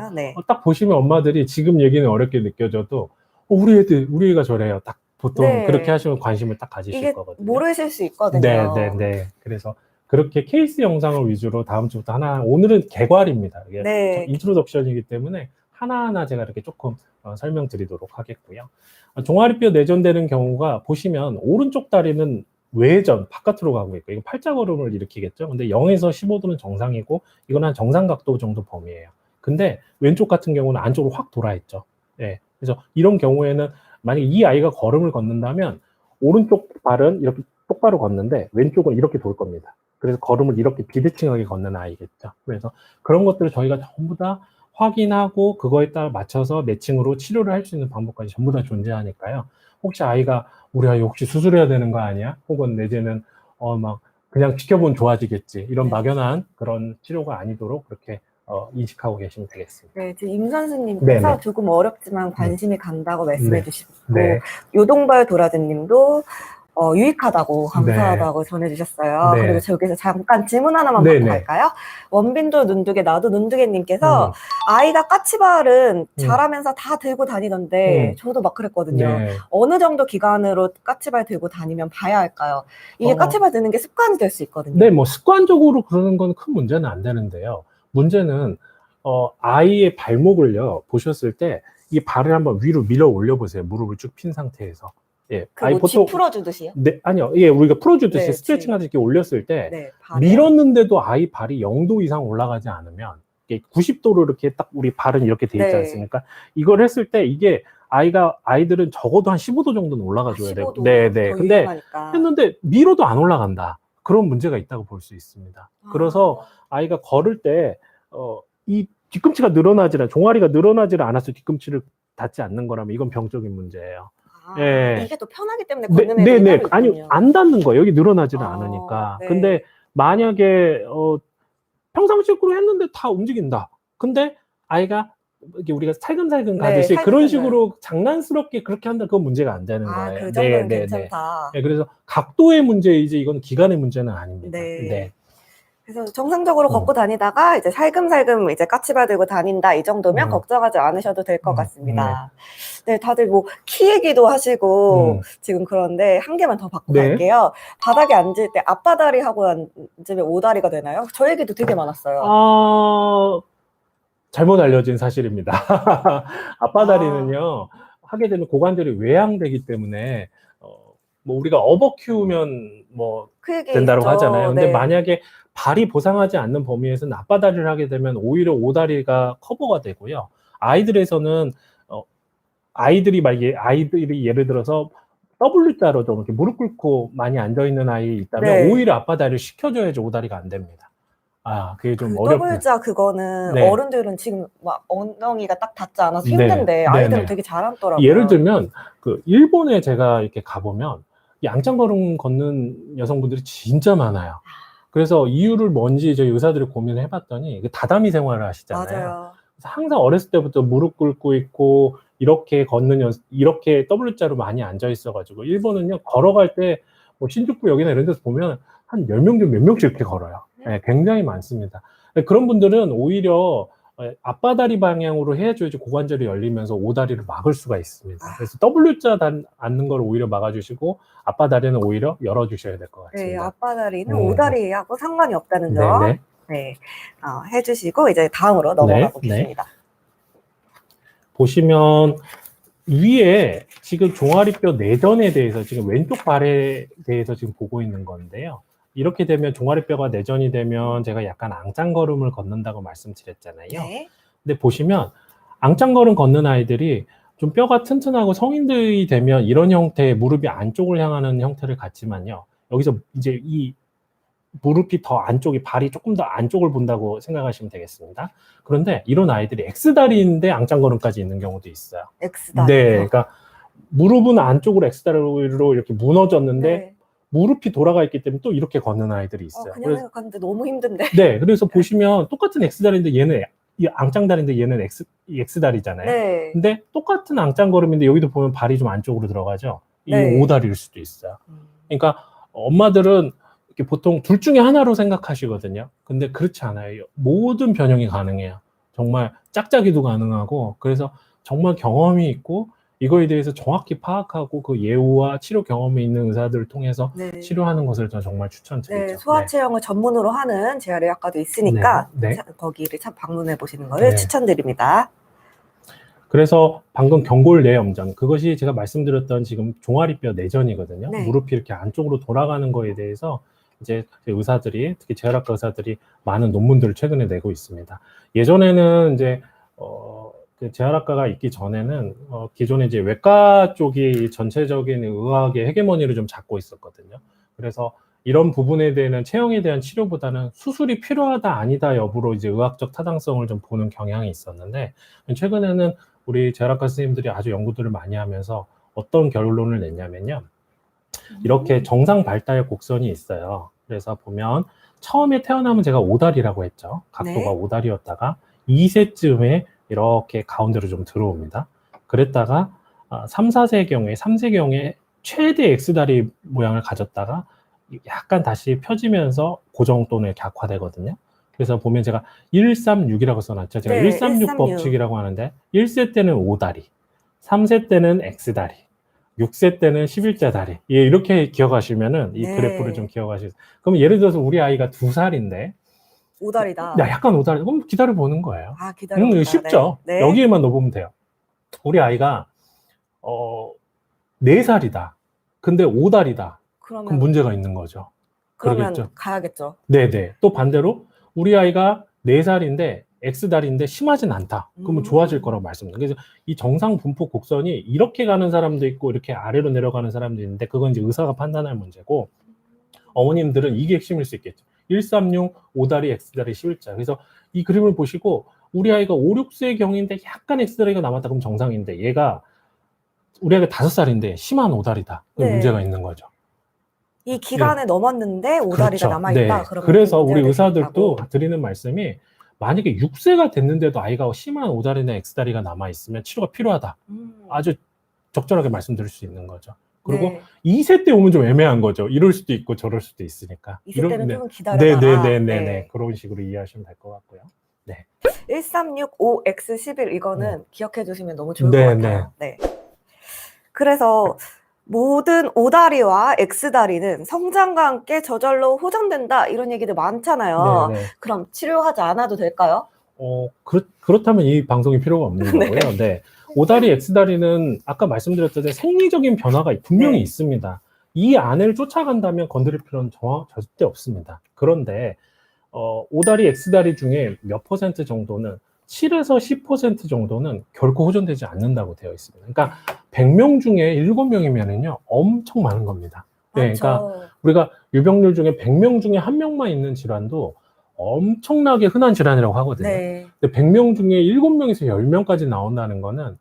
딱 보시면 엄마들이 지금 얘기는 어렵게 느껴져도 우리 애가 저래요. 딱 보통 그렇게 하시면 관심을 딱 가지실 거거든요. 모르실 수 있거든요. 네. 그래서 그렇게 케이스 영상을 위주로 다음 주부터 오늘은 개괄입니다. 이게 인트로덕션이기 때문에 하나하나 제가 이렇게 조금 설명드리도록 하겠고요. 종아리뼈 내전되는 경우가 보시면 오른쪽 다리는 외전, 바깥으로 가고 있고, 이거 팔자걸음을 일으키겠죠. 근데 0에서 15도는 정상이고, 이건 한 정상 각도 정도 범위예요. 근데 왼쪽 같은 경우는 안쪽으로 확 돌아 있죠. 네. 그래서 이런 경우에는 만약에 이 아이가 걸음을 걷는다면, 오른쪽 발은 이렇게 똑바로 걷는데, 왼쪽은 이렇게 돌 겁니다. 그래서 걸음을 이렇게 비대칭하게 걷는 아이겠죠. 그래서 그런 것들을 저희가 전부 다 확인하고, 그거에 따라 맞춰서 매칭으로 치료를 할 수 있는 방법까지 전부 다 존재하니까요. 혹시 아이가 우리 아이 혹시 수술해야 되는 거 아니야? 혹은 내지는 막 그냥 지켜보면 좋아지겠지. 이런 막연한 그런 치료가 아니도록 그렇게 인식하고 계시면 되겠습니다. 네, 지금 임 선생님께서 조금 어렵지만 관심이 간다고 말씀해 주시고 요동발 도라지님도 유익하다고 감사하다고 전해주셨어요. 그리고 저기서 잠깐 질문 하나만 받고 갈까요? 원빈도 눈두개 나도 눈두개님께서 아이가 까치발은 자라면서 다 들고 다니던데 저도 막 그랬거든요. 어느 정도 기간으로 까치발 들고 다니면 봐야 할까요? 이게 까치발 드는 게 습관이 될 수 있거든요. 네, 뭐 습관적으로 그러는 건 큰 문제는 안 되는데요. 문제는 아이의 발목을요 보셨을 때 이 발을 한번 위로 밀어 올려 보세요. 무릎을 쭉 핀 상태에서. 뭐 보통 풀어주듯이요? 네, 아니요. 우리가 풀어주듯이 스트레칭 하듯이 이렇게 올렸을 때 밀었는데도 아이 발이 0도 이상 올라가지 않으면 90도로 이렇게 딱 우리 발은 이렇게 돼 있지 않습니까? 이걸 했을 때 이게 아이들은 적어도 한 15도 정도는 올라가줘야 돼요. 네. 근데 위험하니까. 했는데 밀어도 안 올라간다. 그런 문제가 있다고 볼 수 있습니다. 그래서 아이가 걸을 때 이 뒤꿈치가 종아리가 늘어나질 않아서 뒤꿈치를 닿지 않는 거라면 이건 병적인 문제예요. 이게 또 편하기 때문에 걷는 애들이 따로 있군요. 아니, 안 닿는 거예요. 여기 늘어나지는 않으니까. 근데 만약에 평상식으로 했는데 다 움직인다. 근데 아이가 이게 우리가 살금살금 가듯이 그런 식으로 장난스럽게 그렇게 한다. 그건 문제가 안 되는 거예요. 그 정도는 괜찮다. 그래서 각도의 문제이지 이건 기간의 문제는 아닙니다. 그래서 정상적으로 걷고 다니다가 이제 살금살금 이제 까치발 들고 다닌다 이 정도면 걱정하지 않으셔도 될 것 같습니다. 네, 다들 뭐 키 얘기도 하시고 지금 그런데 한 개만 더 받고 갈게요. 바닥에 앉을 때 앞바다리 하고 앉으면 오다리가 되나요? 저 얘기도 되게 많았어요. 잘못 알려진 사실입니다. 앞바다리는요 하게 되면 고관절이 외양되기 때문에 뭐 우리가 업어 키우면 뭐 된다고 하잖아요. 근데 만약에 발이 보상하지 않는 범위에서는 앞바다리를 하게 되면 오히려 오다리가 커버가 되고요. 아이들에서는 아이들이 예를 들어서 W자로 좀 이렇게 무릎 꿇고 많이 앉아 있는 아이 있다면 오히려 앞바다리를 시켜줘야지 오다리가 안 됩니다. 그게 좀 그 어렵네요. 더블자 그거는 네. 어른들은 지금 막 엉덩이가 딱 닿지 않아서 네. 힘든데 아이들은 네네. 되게 잘하더라고요. 예를 들면 그 일본에 제가 이렇게 가보면 이 양장걸음 걷는 여성분들이 진짜 많아요. 그래서 이유를 뭔지 저희 의사들이 고민을 해봤더니 다다미 생활을 하시잖아요. 맞아요. 그래서 항상 어렸을 때부터 무릎 꿇고 있고 이렇게 이렇게 W자로 많이 앉아 있어가지고 일본은요 걸어갈 때 뭐 신주쿠역이나 이런 데서 보면 한 10명 중 몇 명씩 이렇게 걸어요. 네, 굉장히 많습니다. 그런 분들은 오히려 앞바다리 방향으로 해줘야지 고관절이 열리면서 오다리를 막을 수가 있습니다. 그래서 W자 앉는 걸 오히려 막아주시고 앞바다리는 오히려 열어주셔야 될 것 네, 같습니다. 앞바다리는 오다리하고 상관이 없다는 점 네네. 네, 해주시고 이제 다음으로 넘어가 네, 보겠습니다. 보시면 위에 지금 종아리뼈 내전에 대해서 지금 왼쪽 발에 대해서 지금 보고 있는 건데요. 이렇게 되면 종아리뼈가 내전이 되면 제가 약간 앙짱걸음을 걷는다고 말씀드렸잖아요. 네. 근데 보시면 앙짱걸음 걷는 아이들이 좀 뼈가 튼튼하고 성인들이 되면 이런 형태의 무릎이 안쪽을 향하는 형태를 갖지만요. 여기서 이제 이 무릎이 더 안쪽이 발이 조금 더 안쪽을 본다고 생각하시면 되겠습니다. 그런데 이런 아이들이 X다리인데 앙짱걸음까지 있는 경우도 있어요. X다리. 네, 그러니까 무릎은 안쪽으로 X다리로 이렇게 무너졌는데 네. 무릎이 돌아가 있기 때문에 또 이렇게 걷는 아이들이 있어요. 그냥 그래서, 생각하는데 너무 힘든데. 네, 그래서 보시면 똑같은 X다리인데 얘는 이 앙짱다리인데 얘는 X다리잖아요. 네. 근데 똑같은 앙짱걸음인데 여기도 보면 발이 좀 안쪽으로 들어가죠. 이 네. 오다리일 수도 있어요. 그러니까 엄마들은 이렇게 보통 둘 중에 하나로 생각하시거든요. 근데 그렇지 않아요. 모든 변형이 가능해요. 정말 짝짝이도 가능하고, 그래서 정말 경험이 있고 이거에 대해서 정확히 파악하고 그 예우와 치료 경험이 있는 의사들을 통해서 네. 치료하는 것을 저는 정말 추천드리죠. 네, 소아체형을 전문으로 하는 재활의학과도 있으니까 네. 거기를 참 방문해 보시는 것을 네. 추천드립니다. 그래서 방금 경골내염전, 그것이 제가 말씀드렸던 지금 종아리뼈 내전이거든요. 네. 무릎이 이렇게 안쪽으로 돌아가는 거에 대해서 이제 의사들이, 특히 재활학과 의사들이 많은 논문들을 최근에 내고 있습니다. 예전에는 이제 그 재활학과가 있기 전에는 기존에 이제 외과 쪽이 전체적인 의학의 헤게모니를 좀 잡고 있었거든요. 그래서 이런 부분에 대한 체형에 대한 치료보다는 수술이 필요하다 아니다 여부로 이제 의학적 타당성을 좀 보는 경향이 있었는데, 최근에는 우리 재활학과 선생님들이 아주 연구들을 많이 하면서 어떤 결론을 냈냐면요. 이렇게 정상 발달 곡선이 있어요. 그래서 보면 처음에 태어나면 제가 오다리라고 했죠. 각도가 네. 오다리였다가 2세쯤에 이렇게 가운데로 좀 들어옵니다. 그랬다가 3, 4세 경우에 3세 경우에 최대 X다리 모양을 가졌다가 약간 다시 펴지면서 고정 또는 이렇게 악화되거든요. 그래서 보면 제가 136이라고 써놨죠. 제가 네, 136 136. 법칙이라고 하는데 1세 때는 오다리, 3세 때는 X다리, 6세 때는 11자 다리. 예, 이렇게 기억하시면은 이 네. 그래프를 좀 기억하실 수. 그럼 예를 들어서 우리 아이가 2살인데 오다리다. 약간 오다리. 그럼 기다려 보는 거예요. 기다려보자. 이거 쉽죠. 네. 여기에만 넣어보면 돼요. 우리 아이가 4살이다. 근데 오다리다. 그럼 그러면 문제가 있는 거죠. 그러겠죠. 가야겠죠. 네네. 또 반대로 우리 아이가 4살인데 X다리인데 심하진 않다. 그러면 좋아질 거라고 말씀드려요. 그래서 이 정상 분포 곡선이 이렇게 가는 사람도 있고 이렇게 아래로 내려가는 사람도 있는데 그건 이제 의사가 판단할 문제고, 어머님들은 이게 핵심일 수 있겠죠. 136, 오다리, X다리, 11자. 그래서 이 그림을 보시고 우리 아이가 5, 6세 경인데 약간 X다리가 남았다 그럼 정상인데, 얘가 우리 아이가 5살인데 심한 오다리다. 그럼 네. 문제가 있는 거죠. 이 기간에 넘었는데 오다리가 그렇죠. 남아있다. 네. 그러면 그래서 문제가 우리 될수 의사들도 있다고. 드리는 말씀이, 만약에 6세가 됐는데도 아이가 심한 오다리나 X다리가 남아있으면 치료가 필요하다. 아주 적절하게 말씀드릴 수 있는 거죠. 그리고 네. 2세 때 오면 좀 애매한 거죠. 이럴 수도 있고 저럴 수도 있으니까. 2세 때는 좀 기다려봐라. 네네네네. 그런 식으로 이해하시면 될 것 같고요. 136, 5X11 이거는 기억해 주시면 너무 좋을 네, 것 같아요. 네. 그래서 모든 오다리와 X다리는 성장과 함께 저절로 호전된다 이런 얘기들 많잖아요. 네네. 그럼 치료하지 않아도 될까요? 그렇다면 이 방송이 필요가 없는 네. 거고요. 네. 오다리, X다리는 아까 말씀드렸듯이 생리적인 변화가 분명히 네. 있습니다. 이 안을 쫓아간다면 건드릴 필요는 절대 없습니다. 그런데 오다리, X다리 중에 몇 퍼센트 정도는 7에서 10% 정도는 결코 호전되지 않는다고 되어 있습니다. 그러니까 100명 중에 7명이면은요 엄청 많은 겁니다. 네, 그러니까 우리가 유병률 중에 100명 중에 1명만 있는 질환도 엄청나게 흔한 질환이라고 하거든요. 네. 근데 100명 중에 7명에서 10명까지 나온다는 거는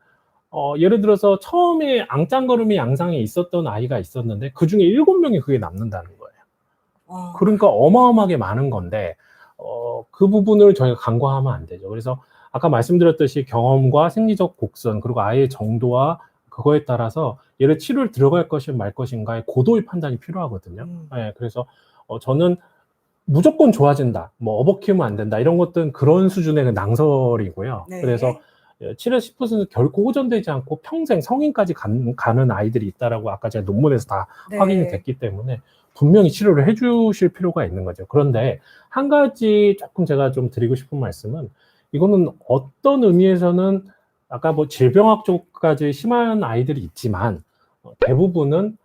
예를 들어서 처음에 앙짱거름이 양상이 있었던 아이가 있었는데 그 중에 7명이 그게 남는다는 거예요. 그러니까 어마어마하게 많은 건데 그 부분을 저희가 간과하면 안 되죠. 그래서 아까 말씀드렸듯이 경험과 생리적 곡선 그리고 아이의 정도와 그거에 따라서 얘를 치료를 들어갈 것인 말 것인가의 고도의 판단이 필요하거든요. 네, 그래서 저는 무조건 좋아진다, 뭐 업어 키우면 안 된다 이런 것들은 그런 수준의 그 낭설이고요. 네. 그래서 7에서 10% 결코 호전되지 않고 평생 성인까지 가는 아이들이 있다라고 아까 제가 논문에서 다 네. 확인이 됐기 때문에 분명히 치료를 해주실 필요가 있는 거죠. 그런데 한 가지 조금 제가 좀 드리고 싶은 말씀은 이거는 어떤 의미에서는 아까 뭐 질병학 쪽까지 심한 아이들이 있지만 대부분은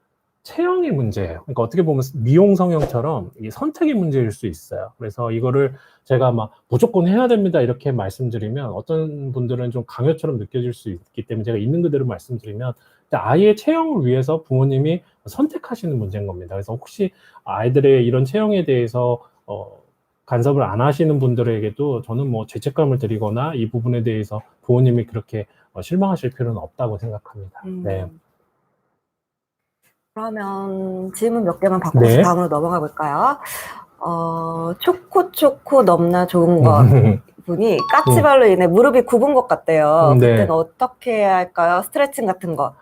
체형의 문제예요. 그러니까 어떻게 보면 미용 성형처럼 이게 선택의 문제일 수 있어요. 그래서 이거를 제가 막 무조건 해야 됩니다 이렇게 말씀드리면 어떤 분들은 좀 강요처럼 느껴질 수 있기 때문에 제가 있는 그대로 말씀드리면 아이의 체형을 위해서 부모님이 선택하시는 문제인 겁니다. 그래서 혹시 아이들의 이런 체형에 대해서 간섭을 안 하시는 분들에게도 저는 뭐 죄책감을 드리거나 이 부분에 대해서 부모님이 그렇게 실망하실 필요는 없다고 생각합니다. 네. 그러면 질문 몇 개만 받고 네. 다음으로 넘어가 볼까요? 초코 넘나 좋은 것 분이 까치발로 인해 무릎이 굽은 것 같대요. 네. 그때는 어떻게 해야 할까요? 스트레칭 같은 거.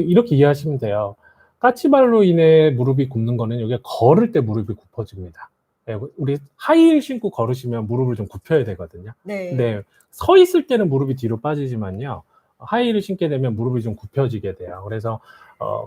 이렇게 이해하시면 돼요. 까치발로 인해 무릎이 굽는 거는 여기가 걸을 때 무릎이 굽어집니다. 네, 우리 하이힐 신고 걸으시면 무릎을 좀 굽혀야 되거든요. 네. 네, 서 있을 때는 무릎이 뒤로 빠지지만요. 하이힐을 신게 되면 무릎이 좀 굽혀지게 돼요. 그래서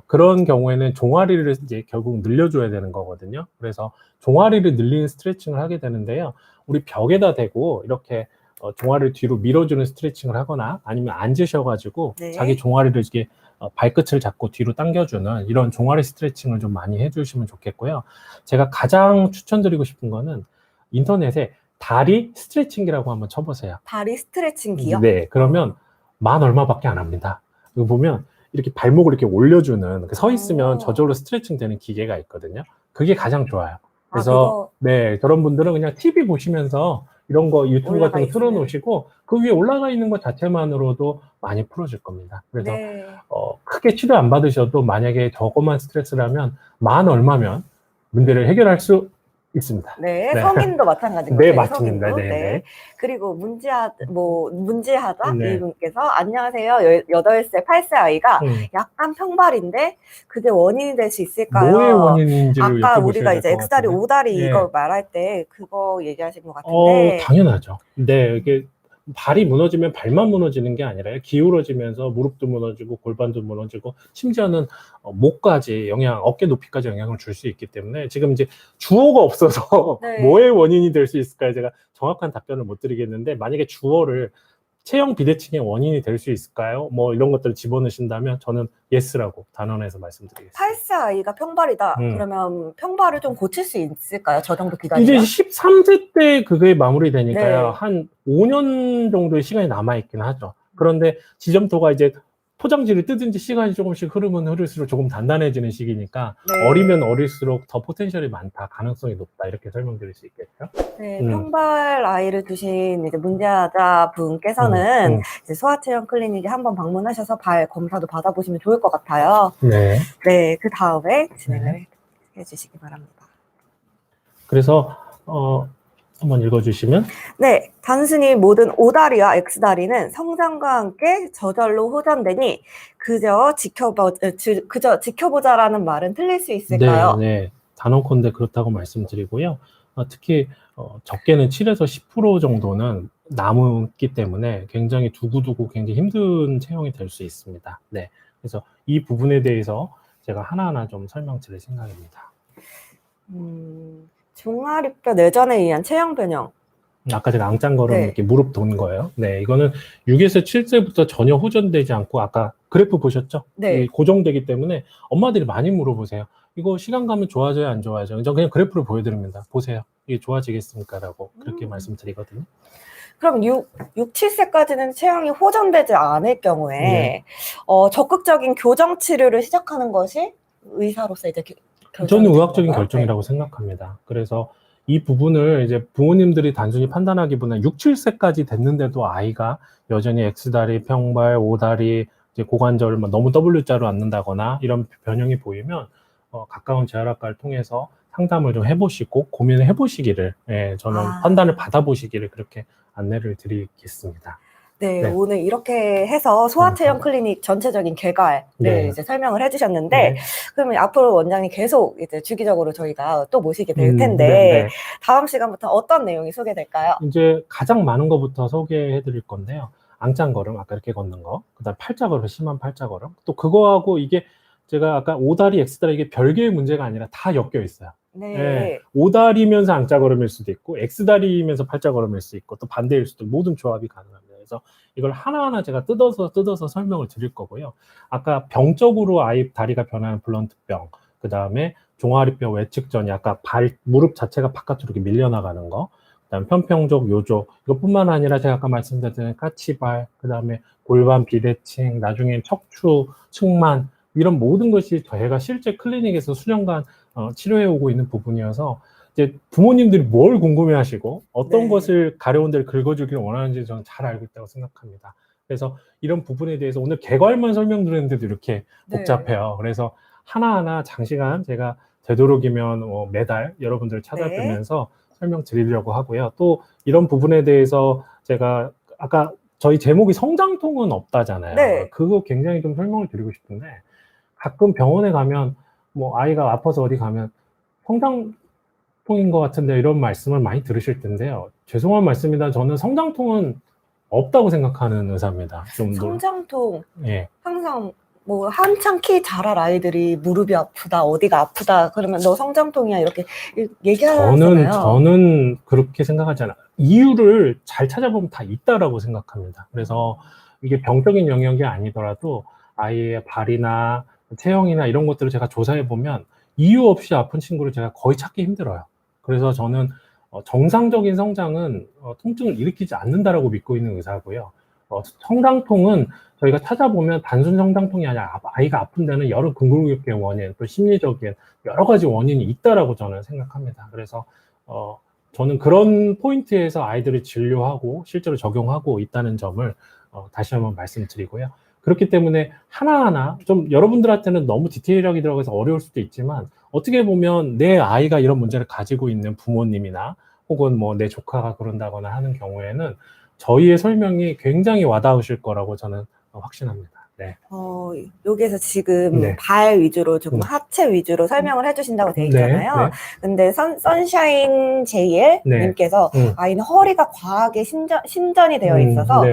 그런 경우에는 종아리를 이제 결국 늘려줘야 되는 거거든요. 그래서 종아리를 늘리는 스트레칭을 하게 되는데요. 우리 벽에다 대고 이렇게 종아리를 뒤로 밀어주는 스트레칭을 하거나 아니면 앉으셔가지고 네. 자기 종아리를 이렇게 발끝을 잡고 뒤로 당겨주는 이런 종아리 스트레칭을 좀 많이 해주시면 좋겠고요. 제가 가장 추천드리고 싶은 거는 인터넷에 다리 스트레칭기라고 한번 쳐보세요. 다리 스트레칭기요? 네, 그러면 만 얼마밖에 안 합니다. 이거 보면 이렇게 발목을 이렇게 올려주는 서 있으면 저절로 스트레칭 되는 기계가 있거든요. 그게 가장 좋아요. 그래서 네, 저런 분들은 그냥 TV 보시면서 이런 거 유튜브 같은 거 틀어놓으시고 그 위에 올라가 있는 것 자체만으로도 많이 풀어질 겁니다. 그래서 네. 크게 치료 안 받으셔도 만약에 저것만 스트레스라면 만 얼마면 문제를 해결할 수 있습니다. 네, 성인도 마찬가지인 네, 거죠. 맞습니다. 성인도. 네, 네. 네. 그리고 문지하다 네. 이분께서 안녕하세요. 8살, 8살 아이가 약간 평발인데 그게 원인이 될 수 있을까요? 뭐의 원인인지를 아까 여쭤보셔야 우리가 될 이제 것 X다리, 같은데. O다리 예. 이거 말할 때 그거 얘기하신 것 같은데. 당연하죠. 네, 이게 발이 무너지면 발만 무너지는 게 아니라요. 기울어지면서 무릎도 무너지고 골반도 무너지고 심지어는 목까지 어깨 높이까지 영향을 줄 수 있기 때문에 지금 이제 주어가 없어서 네. 뭐의 원인이 될 수 있을까요? 제가 정확한 답변을 못 드리겠는데 만약에 주어를 체형 비대칭의 원인이 될 수 있을까요? 뭐 이런 것들을 집어넣으신다면 저는 예스라고 단언해서 말씀드리겠습니다. 8살 아이가 평발이다. 그러면 평발을 좀 고칠 수 있을까요? 저 정도 기간이면? 이제 13세 때 그게 마무리되니까요. 네. 한 5년 정도의 시간이 남아있긴 하죠. 그런데 지점토가 이제 포장지를 뜨든지 시간이 조금씩 흐르면 흐를수록 조금 단단해지는 시기니까 네. 어리면 어릴수록 더 포텐셜이 많다, 가능성이 높다 이렇게 설명드릴 수 있겠죠. 네, 평발 아이를 두신 이제 문제아자 분께서는 이제 소아체형 클리닉에 한번 방문하셔서 발 검사도 받아보시면 좋을 것 같아요. 네. 네, 그 다음에 진행을 해주시기 바랍니다. 그래서 한번 읽어주시면. 네, 단순히 모든 O다리와 X다리는 성장과 함께 저절로 호전되니 그저 지켜보자라는 말은 틀릴 수 있을까요? 네. 단언컨대 그렇다고 말씀드리고요. 특히 적게는 7에서 10% 정도는 남기 때문에 굉장히 두고두고 굉장히 힘든 체형이 될 수 있습니다. 네, 그래서 이 부분에 대해서 제가 하나하나 좀 설명드릴 생각입니다. 종아리뼈 내전에 의한 체형 변형. 아까 제가 앙짱거름 네. 이렇게 무릎 돈 거예요. 네, 이거는 6에서 7세부터 전혀 호전되지 않고 아까 그래프 보셨죠? 네. 고정되기 때문에 엄마들이 많이 물어보세요. 이거 시간 가면 좋아져요, 안 좋아져요? 저 그냥 그래프를 보여드립니다. 보세요. 이게 좋아지겠습니까? 라고 그렇게 말씀드리거든요. 그럼 6, 7세까지는 체형이 호전되지 않을 경우에 네. 적극적인 교정 치료를 시작하는 것이 의사로서 이제 저는 의학적인 결정이라고 생각합니다. 그래서 이 부분을 이제 부모님들이 단순히 판단하기보다는 6, 7세까지 됐는데도 아이가 여전히 X다리, 평발, O다리, 이제 고관절 너무 W자로 앉는다거나 이런 변형이 보이면 가까운 재활학과를 통해서 상담을 좀 해보시고 고민을 해보시기를, 예, 저는 판단을 받아보시기를 그렇게 안내를 드리겠습니다. 네, 네. 오늘 이렇게 해서 소아체형 클리닉 전체적인 개괄을 네. 이제 설명을 해주셨는데, 네. 그러면 앞으로 원장님 계속 이제 주기적으로 저희가 또 모시게 될 텐데, 네. 다음 시간부터 어떤 내용이 소개될까요? 이제 가장 많은 것부터 소개해 드릴 건데요. 앙짱걸음, 아까 이렇게 걷는 거. 그 다음 팔자걸음, 심한 팔자걸음. 또 그거하고 이게 제가 아까 O다리, X다리 이게 별개의 문제가 아니라 다 엮여 있어요. 네. 예, O다리면서 앙자걸음일 수도 있고 X다리면서 팔자걸음일 수도 있고 또 반대일 수도 있고 모든 조합이 가능합니다. 그래서 이걸 하나하나 제가 뜯어서 설명을 드릴 거고요. 아까 병적으로 아이 다리가 변하는 블런트병, 그 다음에 종아리뼈 외측전이 아까 무릎 자체가 바깥으로 이렇게 밀려나가는 거, 그 다음에 편평족 요조, 이것뿐만 아니라 제가 아까 말씀드렸던 까치발, 그 다음에 골반 비대칭, 나중엔 척추, 측만, 이런 모든 것이 저희가 실제 클리닉에서 수년간 치료해 오고 있는 부분이어서 이제 부모님들이 뭘 궁금해하시고 어떤 것을 가려운 데를 긁어주기를 원하는지 저는 잘 알고 있다고 생각합니다. 그래서 이런 부분에 대해서 오늘 개괄만 설명드렸는데도 이렇게 복잡해요. 그래서 하나하나 장시간 제가 되도록이면 매달 여러분들을 찾아뵈면서 설명드리려고 하고요. 또 이런 부분에 대해서 제가 아까 저희 제목이 성장통은 없다잖아요. 네. 그거 굉장히 좀 설명을 드리고 싶은데 가끔 병원에 가면 아이가 아파서 어디 가면 성장통인 것 같은데 이런 말씀을 많이 들으실 텐데요. 죄송한 말씀입니다. 저는 성장통은 없다고 생각하는 의사입니다. 좀 성장통, 예. 항상 한창 키 자랄 아이들이 무릎이 아프다, 어디가 아프다, 그러면 너 성장통이야 이렇게 얘기하잖아요. 저는 그렇게 생각하지 않아요. 이유를 잘 찾아보면 다 있다라고 생각합니다. 그래서 이게 병적인 영역이 아니더라도 아이의 발이나 체형이나 이런 것들을 제가 조사해 보면 이유 없이 아픈 친구를 제가 거의 찾기 힘들어요. 그래서 저는 정상적인 성장은 통증을 일으키지 않는다라고 믿고 있는 의사고요. 성장통은 저희가 찾아보면 단순 성장통이 아니라 아이가 아픈 데는 여러 근골격계 원인, 또 심리적인 여러 가지 원인이 있다라고 저는 생각합니다. 그래서 저는 그런 포인트에서 아이들을 진료하고 실제로 적용하고 있다는 점을 다시 한번 말씀드리고요. 그렇기 때문에 하나하나 좀 여러분들한테는 너무 디테일하게 들어가서 어려울 수도 있지만 어떻게 보면 내 아이가 이런 문제를 가지고 있는 부모님이나 혹은 내 조카가 그런다거나 하는 경우에는 저희의 설명이 굉장히 와닿으실 거라고 저는 확신합니다. 네. 여기에서 지금 발 위주로 조금 하체 위주로 설명을 해주신다고 되어 있잖아요. 근데 선샤인 JL 님께서 아이는 허리가 과하게 신전이 되어 있어서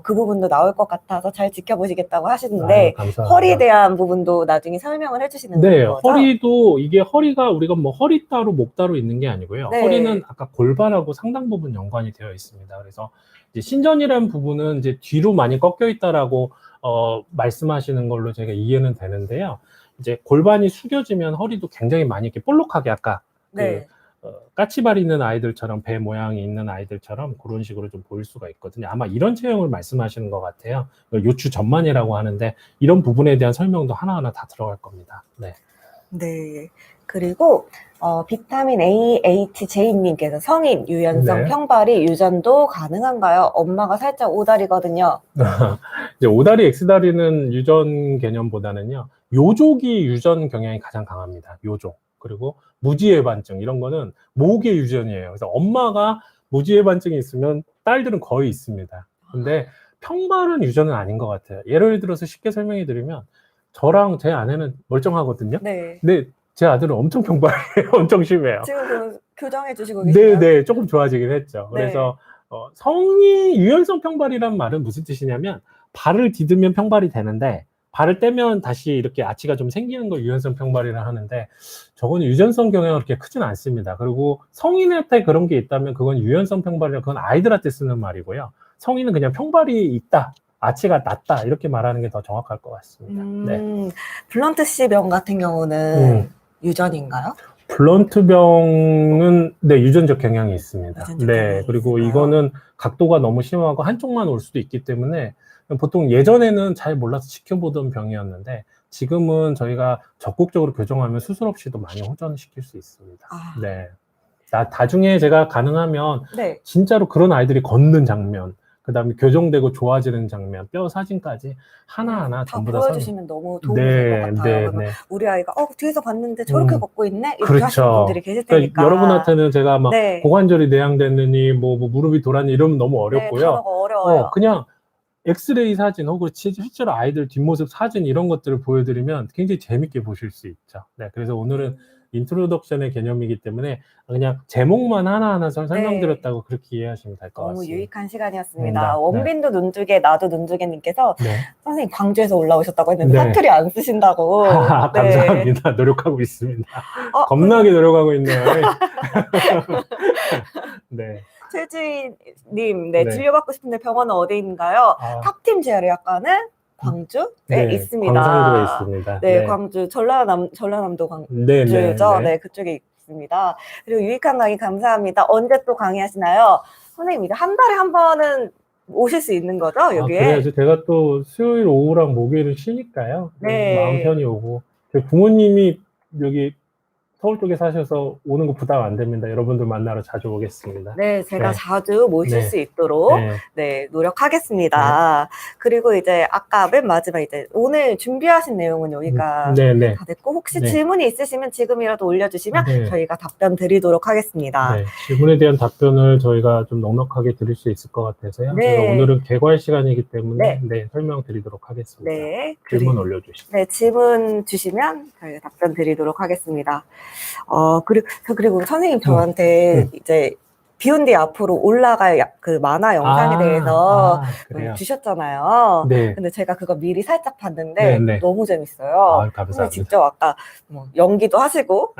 그 부분도 나올 것 같아서 잘 지켜보시겠다고 하시는데 허리에 대한 부분도 나중에 설명을 해주시는 거죠? 허리도 이게 허리가 우리가 허리 따로 목 따로 있는 게 아니고요. 허리는 아까 골반하고 상당 부분 연관이 되어 있습니다. 그래서 이제 신전이라는 부분은 이제 뒤로 많이 꺾여 있다라고 말씀하시는 걸로 제가 이해는 되는데요. 이제 골반이 숙여지면 허리도 굉장히 많이 이렇게 볼록하게 아까 까치발 있는 아이들처럼 배 모양이 있는 아이들처럼 그런 식으로 좀 보일 수가 있거든요. 아마 이런 체형을 말씀하시는 것 같아요. 요추 전만이라고 하는데 이런 부분에 대한 설명도 하나하나 다 들어갈 겁니다. 네. 그리고 비타민 AHJ님께서 성인 유연성 평발이 유전도 가능한가요? 엄마가 살짝 오다리거든요. 이제 오다리, X다리는 유전 개념보다는요. 요족이 유전 경향이 가장 강합니다. 요족. 그리고 무지해반증 이런 거는 목의 유전이에요. 그래서 엄마가 무지해반증이 있으면 딸들은 거의 있습니다. 근데 평발은 유전은 아닌 것 같아요. 예를 들어서 쉽게 설명해 드리면 저랑 제 아내는 멀쩡하거든요. 근데 제 아들은 엄청 평발해요. 엄청 심해요. 지금 교정해 주시고 계시나요? 조금 좋아지긴 했죠. 그래서 성인 유연성 평발이란 말은 무슨 뜻이냐면 발을 디디면 평발이 되는데 발을 떼면 다시 이렇게 아치가 좀 생기는 걸 유연성 평발이라 하는데 저건 유전성 경향이 그렇게 크진 않습니다. 그리고 성인한테 그런 게 있다면 그건 유연성 평발이라 그건 아이들한테 쓰는 말이고요. 성인은 그냥 평발이 있다. 아치가 낮다. 이렇게 말하는 게 더 정확할 것 같습니다. 블런트 C병 같은 경우는 유전인가요? 블런트병은 유전적 경향이 있습니다. 그리고 이거는 각도가 너무 심하고 한쪽만 올 수도 있기 때문에 보통 예전에는 잘 몰라서 지켜보던 병이었는데 지금은 저희가 적극적으로 교정하면 수술 없이도 많이 호전시킬 수 있습니다. 나중에 제가 가능하면 네. 진짜로 그런 아이들이 걷는 장면, 그 다음에 교정되고 좋아지는 장면, 뼈 사진까지 하나하나 다 전부 다 보여주시면 너무 도움이 될 것 같아요. 그러면 우리 아이가 뒤에서 봤는데 저렇게 걷고 있네? 이렇게 하시는 그렇죠. 분들이 계실 그러니까 테니까. 여러분한테는 제가 막 네. 고관절이 내양됐느니 뭐 무릎이 돌았니 이러면 너무 네, 어렵고요. 단어가 어려워요. 그냥 엑스레이 사진 혹은 실제로 아이들 뒷모습 사진 이런 것들을 보여드리면 굉장히 재밌게 보실 수 있죠. 네, 그래서 오늘은 인트로덕션의 개념이기 때문에 그냥 제목만 하나하나 설명드렸다고 그렇게 이해하시면 될 것 너무 같습니다. 유익한 시간이었습니다. 네. 원빈도 눈두개, 나도 눈두개님께서 네. 선생님 광주에서 올라오셨다고 했는데 네. 사투리 안 쓰신다고. 감사합니다. 노력하고 있습니다. 겁나게 노력하고 있네요. 네. 최주희님, 네, 진료받고 싶은데 병원은 어디인가요? 탑팀 재활의학과는 광주에 있습니다. 광산구에 있습니다. 네, 광주 전라남도 광주죠. 네, 그쪽에 있습니다. 그리고 유익한 강의 감사합니다. 언제 또 강의하시나요? 선생님 이제 한 달에 한 번은 오실 수 있는 거죠, 여기에? 그래야죠. 제가 또 수요일 오후랑 목요일은 쉬니까요. 네. 마음 편히 오고. 제 부모님이 여기 서울 쪽에 사셔서 오는 거 부담 안 됩니다. 여러분들 만나러 자주 오겠습니다. 네, 제가 자주 모실 수 있도록 노력하겠습니다. 그리고 이제 아까 맨 마지막 이제 오늘 준비하신 내용은 여기가 다 됐고 혹시 질문이 있으시면 지금이라도 올려주시면 저희가 답변 드리도록 하겠습니다. 네, 질문에 대한 답변을 저희가 좀 넉넉하게 드릴 수 있을 것 같아서요. 제가 오늘은 개괄 시간이기 때문에 설명드리도록 하겠습니다. 네, 질문 올려주시면. 네, 질문 주시면 저희가 답변 드리도록 하겠습니다. 그리고 선생님 저한테 이제 비욘디 앞으로 올라갈 그 만화 영상에 대해서 주셨잖아요. 네. 근데 제가 그거 미리 살짝 봤는데 너무 재밌어요. 감사합니다. 직접 아까 뭐 연기도 하시고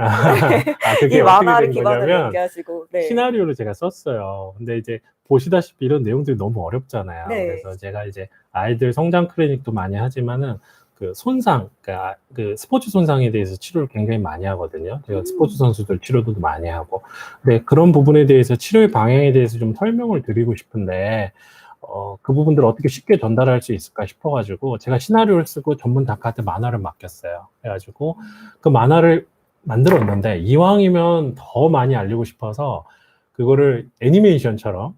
그게 이 만화를 어떻게 된 기반으로 거냐면 연기하시고 시나리오를 제가 썼어요. 근데 이제 보시다시피 이런 내용들이 너무 어렵잖아요. 그래서 제가 이제 아이들 성장 클리닉도 많이 하지만은 그 손상, 그러니까 그 스포츠 손상에 대해서 치료를 굉장히 많이 하거든요. 제가 스포츠 선수들 치료도 많이 하고. 근데 그런 부분에 대해서 치료의 방향에 대해서 좀 설명을 드리고 싶은데, 그 부분들을 어떻게 쉽게 전달할 수 있을까 싶어가지고, 제가 시나리오를 쓰고 전문 작가한테 만화를 맡겼어요. 그래가지고, 그 만화를 만들었는데, 이왕이면 더 많이 알리고 싶어서, 그거를 애니메이션처럼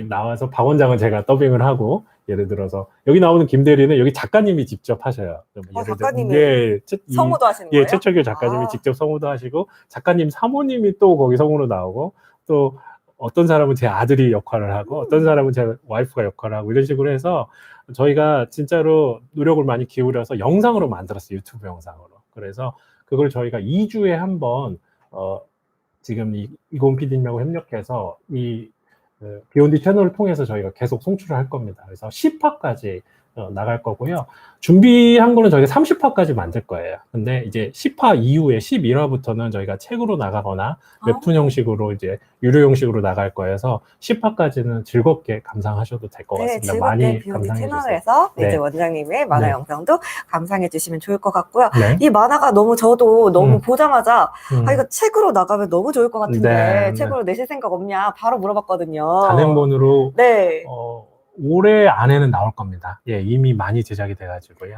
나와서 박 원장은 제가 더빙을 하고, 예를 들어서 여기 나오는 김대리는 여기 작가님이 직접 하셔요. 작가님이 성우도 하시는 거예요? 최철규 작가님이 직접 성우도 하시고 작가님 사모님이 또 거기 성우로 나오고 또 어떤 사람은 제 아들이 역할을 하고 어떤 사람은 제 와이프가 역할을 하고 이런 식으로 해서 저희가 진짜로 노력을 많이 기울여서 영상으로 만들었어요. 유튜브 영상으로. 그래서 그걸 저희가 2주에 한 번 지금 이곤 PD님하고 협력해서 비욘디 채널을 통해서 저희가 계속 송출을 할 겁니다. 그래서 10화까지 나갈 거고요. 준비한 거는 저희가 30화까지 만들 거예요. 근데 이제 10화 이후에 11화부터는 저희가 책으로 나가거나 웹툰 형식으로 이제 유료 형식으로 나갈 거여서 10화까지는 즐겁게 감상하셔도 될 것 같습니다. 즐겁게 많이 비욘디 감상해 채널에서 주세요. 이제 원장님의 만화 영상도 감상해 주시면 좋을 것 같고요. 이 만화가 저도 너무 보자마자 이거 책으로 나가면 너무 좋을 것 같은데 책으로 내실 생각 없냐 바로 물어봤거든요. 단행본으로 올해 안에는 나올 겁니다. 이미 많이 제작이 돼가지고요.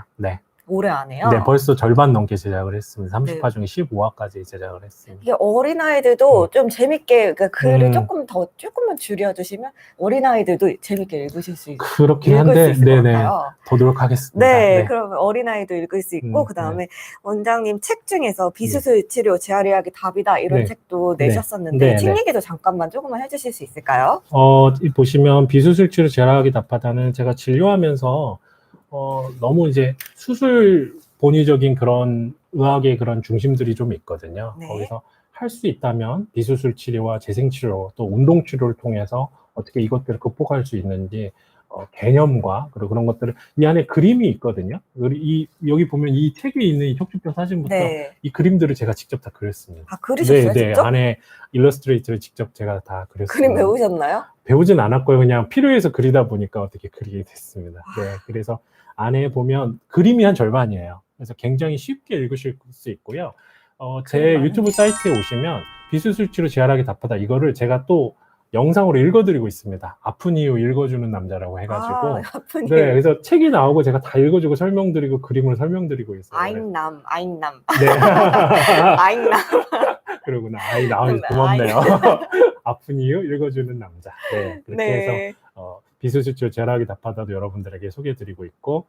올해 안에요? 네, 벌써 절반 넘게 제작을 했습니다. 30화 중에 15화까지 제작을 했습니다. 이게 어린아이들도 좀 재밌게, 글을 조금만 줄여주시면 어린아이들도 재밌게 읽으실 수 있을 그렇긴 한데, 것 같아요. 더 노력하겠습니다. 그러면 어린아이도 읽을 수 있고, 그 다음에 원장님 책 중에서 비수술 치료, 재활의학이 답이다, 이런 책도 내셨었는데, 책 얘기도 조금만 해주실 수 있을까요? 보시면 비수술 치료, 재활의학이 답하다는 제가 진료하면서 너무 이제 수술 본의적인 그런 의학의 그런 중심들이 좀 있거든요. 거기서 할 수 있다면 비수술 치료와 재생 치료 또 운동 치료를 통해서 어떻게 이것들을 극복할 수 있는지 개념과 그리고 그런 것들을 이 안에 그림이 있거든요. 여기 보면 이 책에 있는 이 척추뼈 사진부터 이 그림들을 제가 직접 다 그렸습니다. 그리셨어요, 직접? 안에 일러스트레이터를 직접 제가 다 그렸습니다. 그림 배우셨나요? 배우진 않았고요. 그냥 필요해서 그리다 보니까 어떻게 그리게 됐습니다. 그래서 안에 보면 그림이 한 절반이에요. 그래서 굉장히 쉽게 읽으실 수 있고요. 제 유튜브 사이트에 오시면 비수술 치료 재활하기 답하다 이거를 제가 또 영상으로 읽어드리고 있습니다. 아픈 이유 읽어주는 남자라고 해가지고. 그래서 책이 나오고 제가 다 읽어주고 설명드리고 그림으로 설명드리고 있어요. 아잉남. 네. 아잉남. 그러구나. 아이 나와서 아이. 고맙네요. 아픈 이유 읽어주는 남자. 네, 그렇게 해서 네. 비수술치료 재활학이 답하다도 여러분들에게 소개해드리고 있고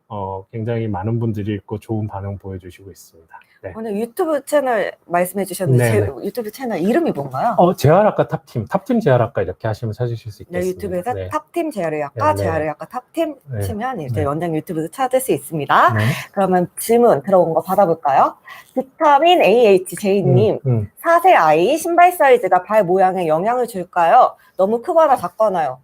굉장히 많은 분들이 읽고 좋은 반응 보여주시고 있습니다. 네. 오늘 유튜브 채널 말씀해 주셨는데 네네. 제 유튜브 채널 이름이 뭔가요? 재활학과 탑팀 재활학과 이렇게 하시면 찾으실 수 네, 있겠습니다. 유튜브에서 네. 탑팀 재활의학과, 네, 네. 재활의학과 탑팀 네. 치면 이제 네. 원장 유튜브도 찾을 수 있습니다. 네. 그러면 질문 들어온 거 받아볼까요? 비타민 AHJ님, 4세 아이 신발 사이즈가 발 모양에 영향을 줄까요? 너무 크거나 작거나요?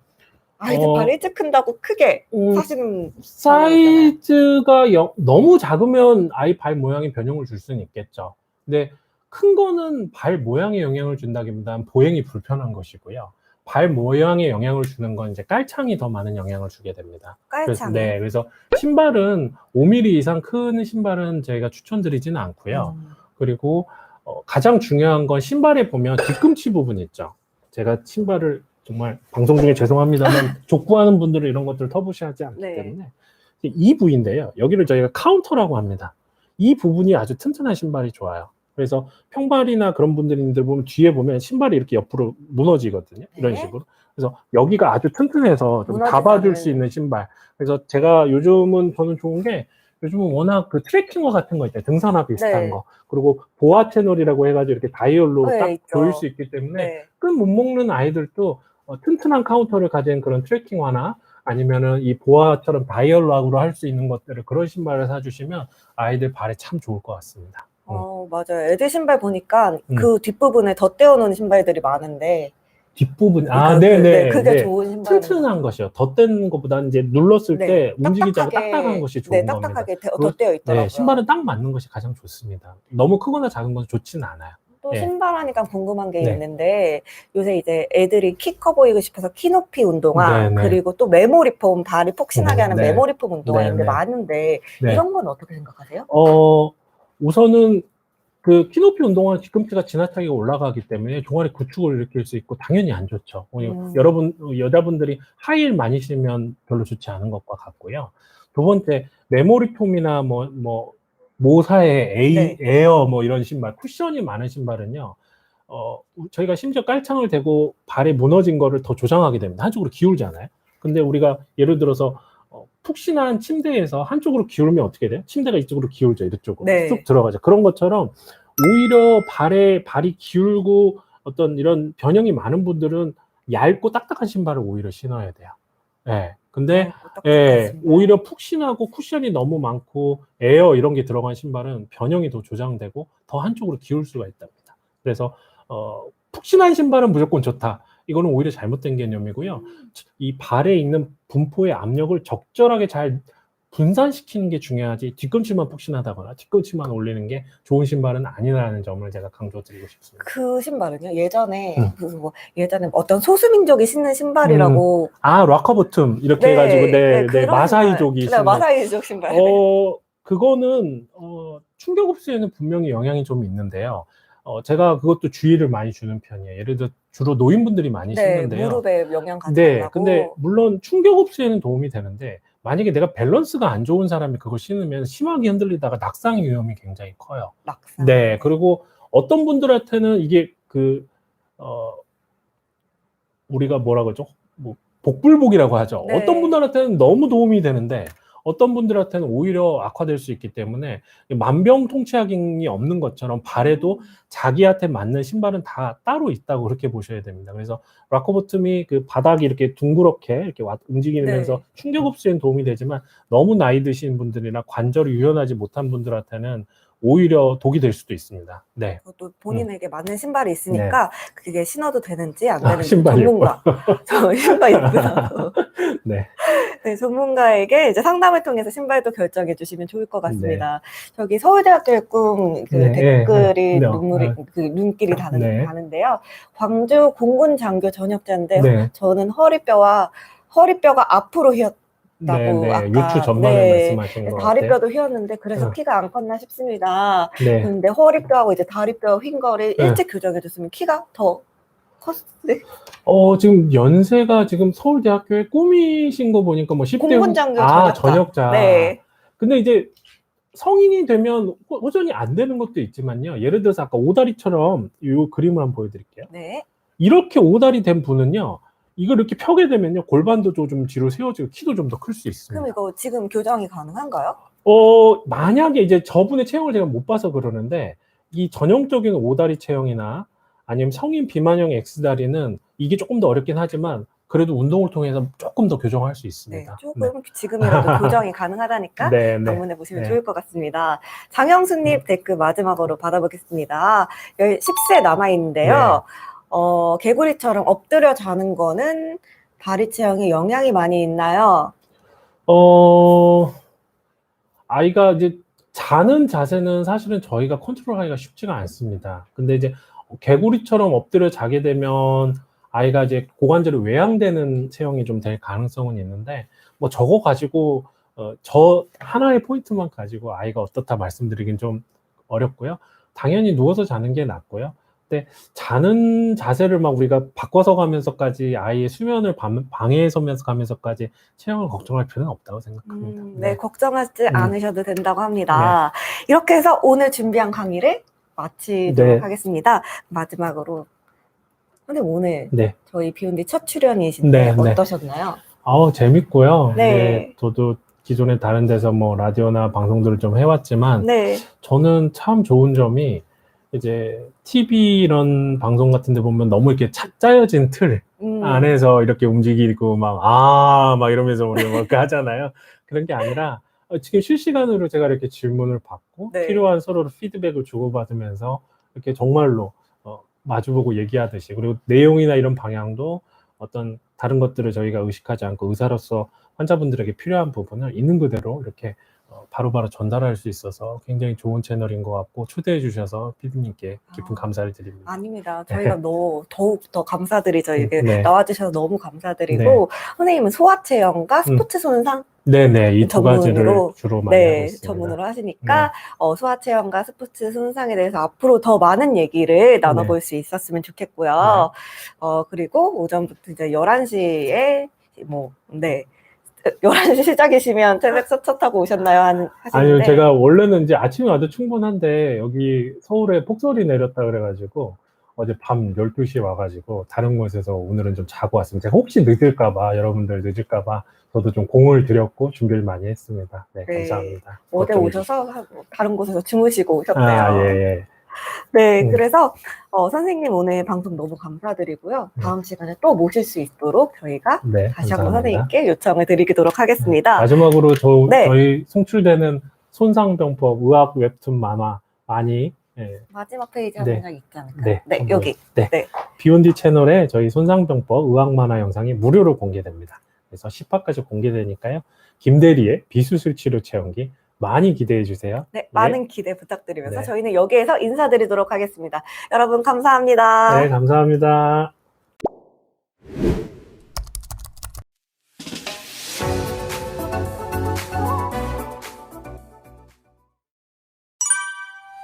아이들 발 일찍 큰다고 크게 사실은 사이즈가 너무 작으면 아이 발 모양에 변형을 줄 수는 있겠죠. 근데 큰 거는 발 모양에 영향을 준다기보다는 보행이 불편한 것이고요. 발 모양에 영향을 주는 건 이제 깔창이 더 많은 영향을 주게 됩니다. 깔창. 네, 그래서 신발은 5mm 이상 큰 신발은 저희가 추천드리지는 않고요. 그리고 가장 중요한 건 신발에 보면 뒤꿈치 부분 있죠. 제가 신발을 정말 방송 중에 죄송합니다만 족구하는 분들은 이런 것들을 터부시하지 않기 네. 때문에 이 부위인데요. 여기를 저희가 카운터라고 합니다. 이 부분이 아주 튼튼한 신발이 좋아요. 그래서 평발이나 그런 분들님들 보면 뒤에 보면 신발이 이렇게 옆으로 무너지거든요. 이런 네. 식으로. 그래서 여기가 아주 튼튼해서 좀 잡아줄 수 있는 신발. 그래서 제가 요즘은 저는 좋은 게 요즘은 워낙 그 트레킹화 같은 거 있잖아요. 등산화 비슷한 네. 거. 그리고 보아 채널이라고 해가지고 이렇게 다이얼로 네, 딱 있죠. 조일 수 있기 때문에 네. 끈 못 먹는 아이들도 튼튼한 카운터를 가진 그런 트레킹화나 아니면은 이 보아처럼 다이얼락으로 할 수 있는 것들을 그런 신발을 사주시면 아이들 발에 참 좋을 것 같습니다. 맞아요. 애들 신발 보니까 그 뒷부분에 덧대어 놓은 신발들이 많은데 뒷부분, 네네. 그게 좋은 신발. 튼튼한 것이요. 덧대는 것보다는 이제 눌렀을 때 움직이지 않고 딱딱한 것이 좋은 겁니다. 딱딱하게 덧대어 있더라고요. 네, 신발은 딱 맞는 것이 가장 좋습니다. 너무 크거나 작은 건 좋지는 않아요. 또 신발 하니까 궁금한 게 네. 있는데 요새 이제 애들이 키 커 보이고 싶어서 키 높이 운동화 네, 네. 그리고 또 메모리 폼 다리 폭신하게 하는 네. 메모리 폼 운동화 네, 이런 게 네. 많은데 네. 이런 건 어떻게 생각하세요? 우선은 그 키높이 운동화 뒤꿈치가 지나치게 올라가기 때문에 종아리 구축을 일으킬 수 있고 당연히 안 좋죠. 여러분 여자분들이 하이힐 많이 신으면 별로 좋지 않은 것과 같고요. 두 번째 메모리 폼이나 모사의 에어 이런 신발, 쿠션이 많은 신발은요. 저희가 심지어 깔창을 대고 발에 무너진 거를 더 조장하게 됩니다. 한쪽으로 기울잖아요. 근데 우리가 예를 들어서 푹신한 침대에서 한쪽으로 기울면 어떻게 돼요? 침대가 이쪽으로 기울죠. 이쪽으로 쑥 들어가죠. 그런 것처럼 오히려 발이 기울고 어떤 이런 변형이 많은 분들은 얇고 딱딱한 신발을 오히려 신어야 돼요. 네. 근데 오히려 푹신하고 쿠션이 너무 많고 에어 이런 게 들어간 신발은 변형이 더 조장되고 더 한쪽으로 기울 수가 있답니다. 그래서 푹신한 신발은 무조건 좋다. 이거는 오히려 잘못된 개념이고요. 이 발에 있는 분포의 압력을 적절하게 잘 분산시키는 게 중요하지 뒤꿈치만 푹신하다거나 뒤꿈치만 올리는 게 좋은 신발은 아니라는 점을 제가 강조드리고 싶습니다. 그 신발은요? 예전에 예전에 어떤 소수민족이 신는 신발이라고 락커보툼 이렇게 해가지고 마사이족이 신는 마사이족 신발. 그거는 충격 흡수에는 분명히 영향이 좀 있는데요. 제가 그것도 주의를 많이 주는 편이에요. 예를 들어 주로 노인분들이 많이 신는데요. 무릎에 영향 가지 않고. 근데 물론 충격 흡수에는 도움이 되는데 만약에 내가 밸런스가 안 좋은 사람이 그거 신으면 심하게 흔들리다가 낙상 위험이 굉장히 커요. 낙상. 네, 그리고 어떤 분들한테는 이게 우리가 뭐라 그러죠? 복불복이라고 하죠. 네. 어떤 분들한테는 너무 도움이 되는데 어떤 분들한테는 오히려 악화될 수 있기 때문에 만병통치약이 없는 것처럼 발에도 자기한테 맞는 신발은 다 따로 있다고 그렇게 보셔야 됩니다. 그래서 락커보툼이 그 바닥이 이렇게 둥그렇게 이렇게 움직이면서 충격 흡수에는 도움이 되지만 너무 나이 드신 분들이나 관절이 유연하지 못한 분들한테는 오히려 독이 될 수도 있습니다. 네. 또 본인에게 맞는 신발이 있으니까 그게 신어도 되는지 안 되는지 신발 전문가. 저 신발 예쁘다고. 네. 네, 전문가에게 이제 상담을 통해서 신발도 결정해 주시면 좋을 것 같습니다. 저기 서울대학교의 꿈 댓글이 눈길이 가는데요. 광주 공군장교 전역자인데 저는 허리뼈가 앞으로 휘었다고 아까 유추 전반을 말씀하신 것 같아요. 다리뼈도 휘었는데 그래서 키가 안 컸나 싶습니다. 근데 허리뼈하고 이제 다리뼈 휜 거를 일찍 교정해 줬으면 키가 더 컸네. 지금 연세가 지금 서울대학교에 꿈이신 거 보니까 10대 공군장교 전역자. 전역자. 네. 근데 이제 성인이 되면 호전이 안 되는 것도 있지만요. 예를 들어서 아까 오다리처럼 이 그림을 한번 보여드릴게요. 네. 이렇게 오다리 된 분은요. 이걸 이렇게 펴게 되면요. 골반도 좀 뒤로 세워지고 키도 좀 더 클 수 있습니다. 그럼 이거 지금 교정이 가능한가요? 만약에 이제 저분의 체형을 제가 못 봐서 그러는데 이 전형적인 오다리 체형이나 아니면 성인 비만형 X다리는 이게 조금 더 어렵긴 하지만 그래도 운동을 통해서 조금 더 교정할 수 네, 있습니다. 조금 지금이라도 교정이 가능하다니까 네, 네. 방문해 보시면 네. 좋을 것 같습니다. 장영수님 댓글 마지막으로 받아보겠습니다. 10세 남아있는데요. 개구리처럼 엎드려 자는 거는 다리 체형에 영향이 많이 있나요? 아이가 이제 자는 자세는 사실은 저희가 컨트롤하기가 쉽지가 않습니다. 근데 이제 개구리처럼 엎드려 자게 되면 아이가 이제 고관절이 외양되는 체형이 좀 될 가능성은 있는데 뭐 저거 가지고 저 하나의 포인트만 가지고 아이가 어떻다 말씀드리긴 좀 어렵고요. 당연히 누워서 자는 게 낫고요. 근데 자는 자세를 막 우리가 바꿔서 가면서까지 아이의 수면을 방해해서면서 가면서까지 체형을 걱정할 필요는 없다고 생각합니다. 네, 걱정하지 않으셔도 된다고 합니다. 이렇게 해서 오늘 준비한 강의를 마치도록 하겠습니다. 마지막으로 선생님 오늘 저희 비욘디 첫 출연이신데 어떠셨나요? 재밌고요. 네. 저도 기존에 다른 데서 뭐 라디오나 방송들을 좀 해왔지만 저는 참 좋은 점이 이제 TV 이런 방송 같은 데 보면 너무 이렇게 짜여진 틀 안에서 이렇게 움직이고 막 이러면서 우리 막 하잖아요. 그런 게 아니라 지금 실시간으로 제가 이렇게 질문을 받고 필요한 서로 피드백을 주고받으면서 이렇게 정말로 마주보고 얘기하듯이 그리고 내용이나 이런 방향도 어떤 다른 것들을 저희가 의식하지 않고 의사로서 환자분들에게 필요한 부분을 있는 그대로 이렇게 바로바로 전달할 수 있어서 굉장히 좋은 채널인 것 같고 초대해 주셔서 피디님께 깊은 감사를 드립니다. 아닙니다. 저희가 더욱 더 감사드리죠. 이렇게 나와주셔서 너무 감사드리고 선생님은 소아체형과 스포츠 손상 네네, 이 두 가지를 주로 많이 하고 있습니다. 전문으로 하시니까 소아체형과 스포츠 손상에 대해서 앞으로 더 많은 얘기를 나눠볼 수 있었으면 좋겠고요. 그리고 오전부터 이제 11시에 11시 시작이시면 새벽 차 타고 오셨나요? 아니요, 제가 원래는 이제 아침에 와도 충분한데 여기 서울에 폭설이 내렸다 그래가지고 어제 밤 12시에 와가지고 다른 곳에서 오늘은 좀 자고 왔습니다. 혹시 늦을까봐, 여러분들 늦을까봐 저도 좀 공을 들였고 준비를 많이 했습니다. 네, 감사합니다. 어제 오셔서 다른 곳에서 주무시고 오셨대요. 예. 네, 그래서 선생님 오늘 방송 너무 감사드리고요. 다음 시간에 또 모실 수 있도록 저희가 다시 한번 선생님께 요청을 드리도록 하겠습니다. 마지막으로 저희 송출되는 손상병법 의학 웹툰 만화 많이 마지막 페이지 한 장 있지 않을까요? 여기. 비욘디 채널에 저희 손상병법 의학 만화 영상이 무료로 공개됩니다. 그래서 10화까지 공개되니까요. 김대리의 비수술 치료 체험기 많이 기대해 주세요. 많은 기대 부탁드리면서 저희는 여기에서 인사드리도록 하겠습니다. 여러분 감사합니다. 네, 감사합니다.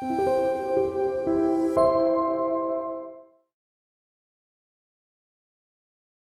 you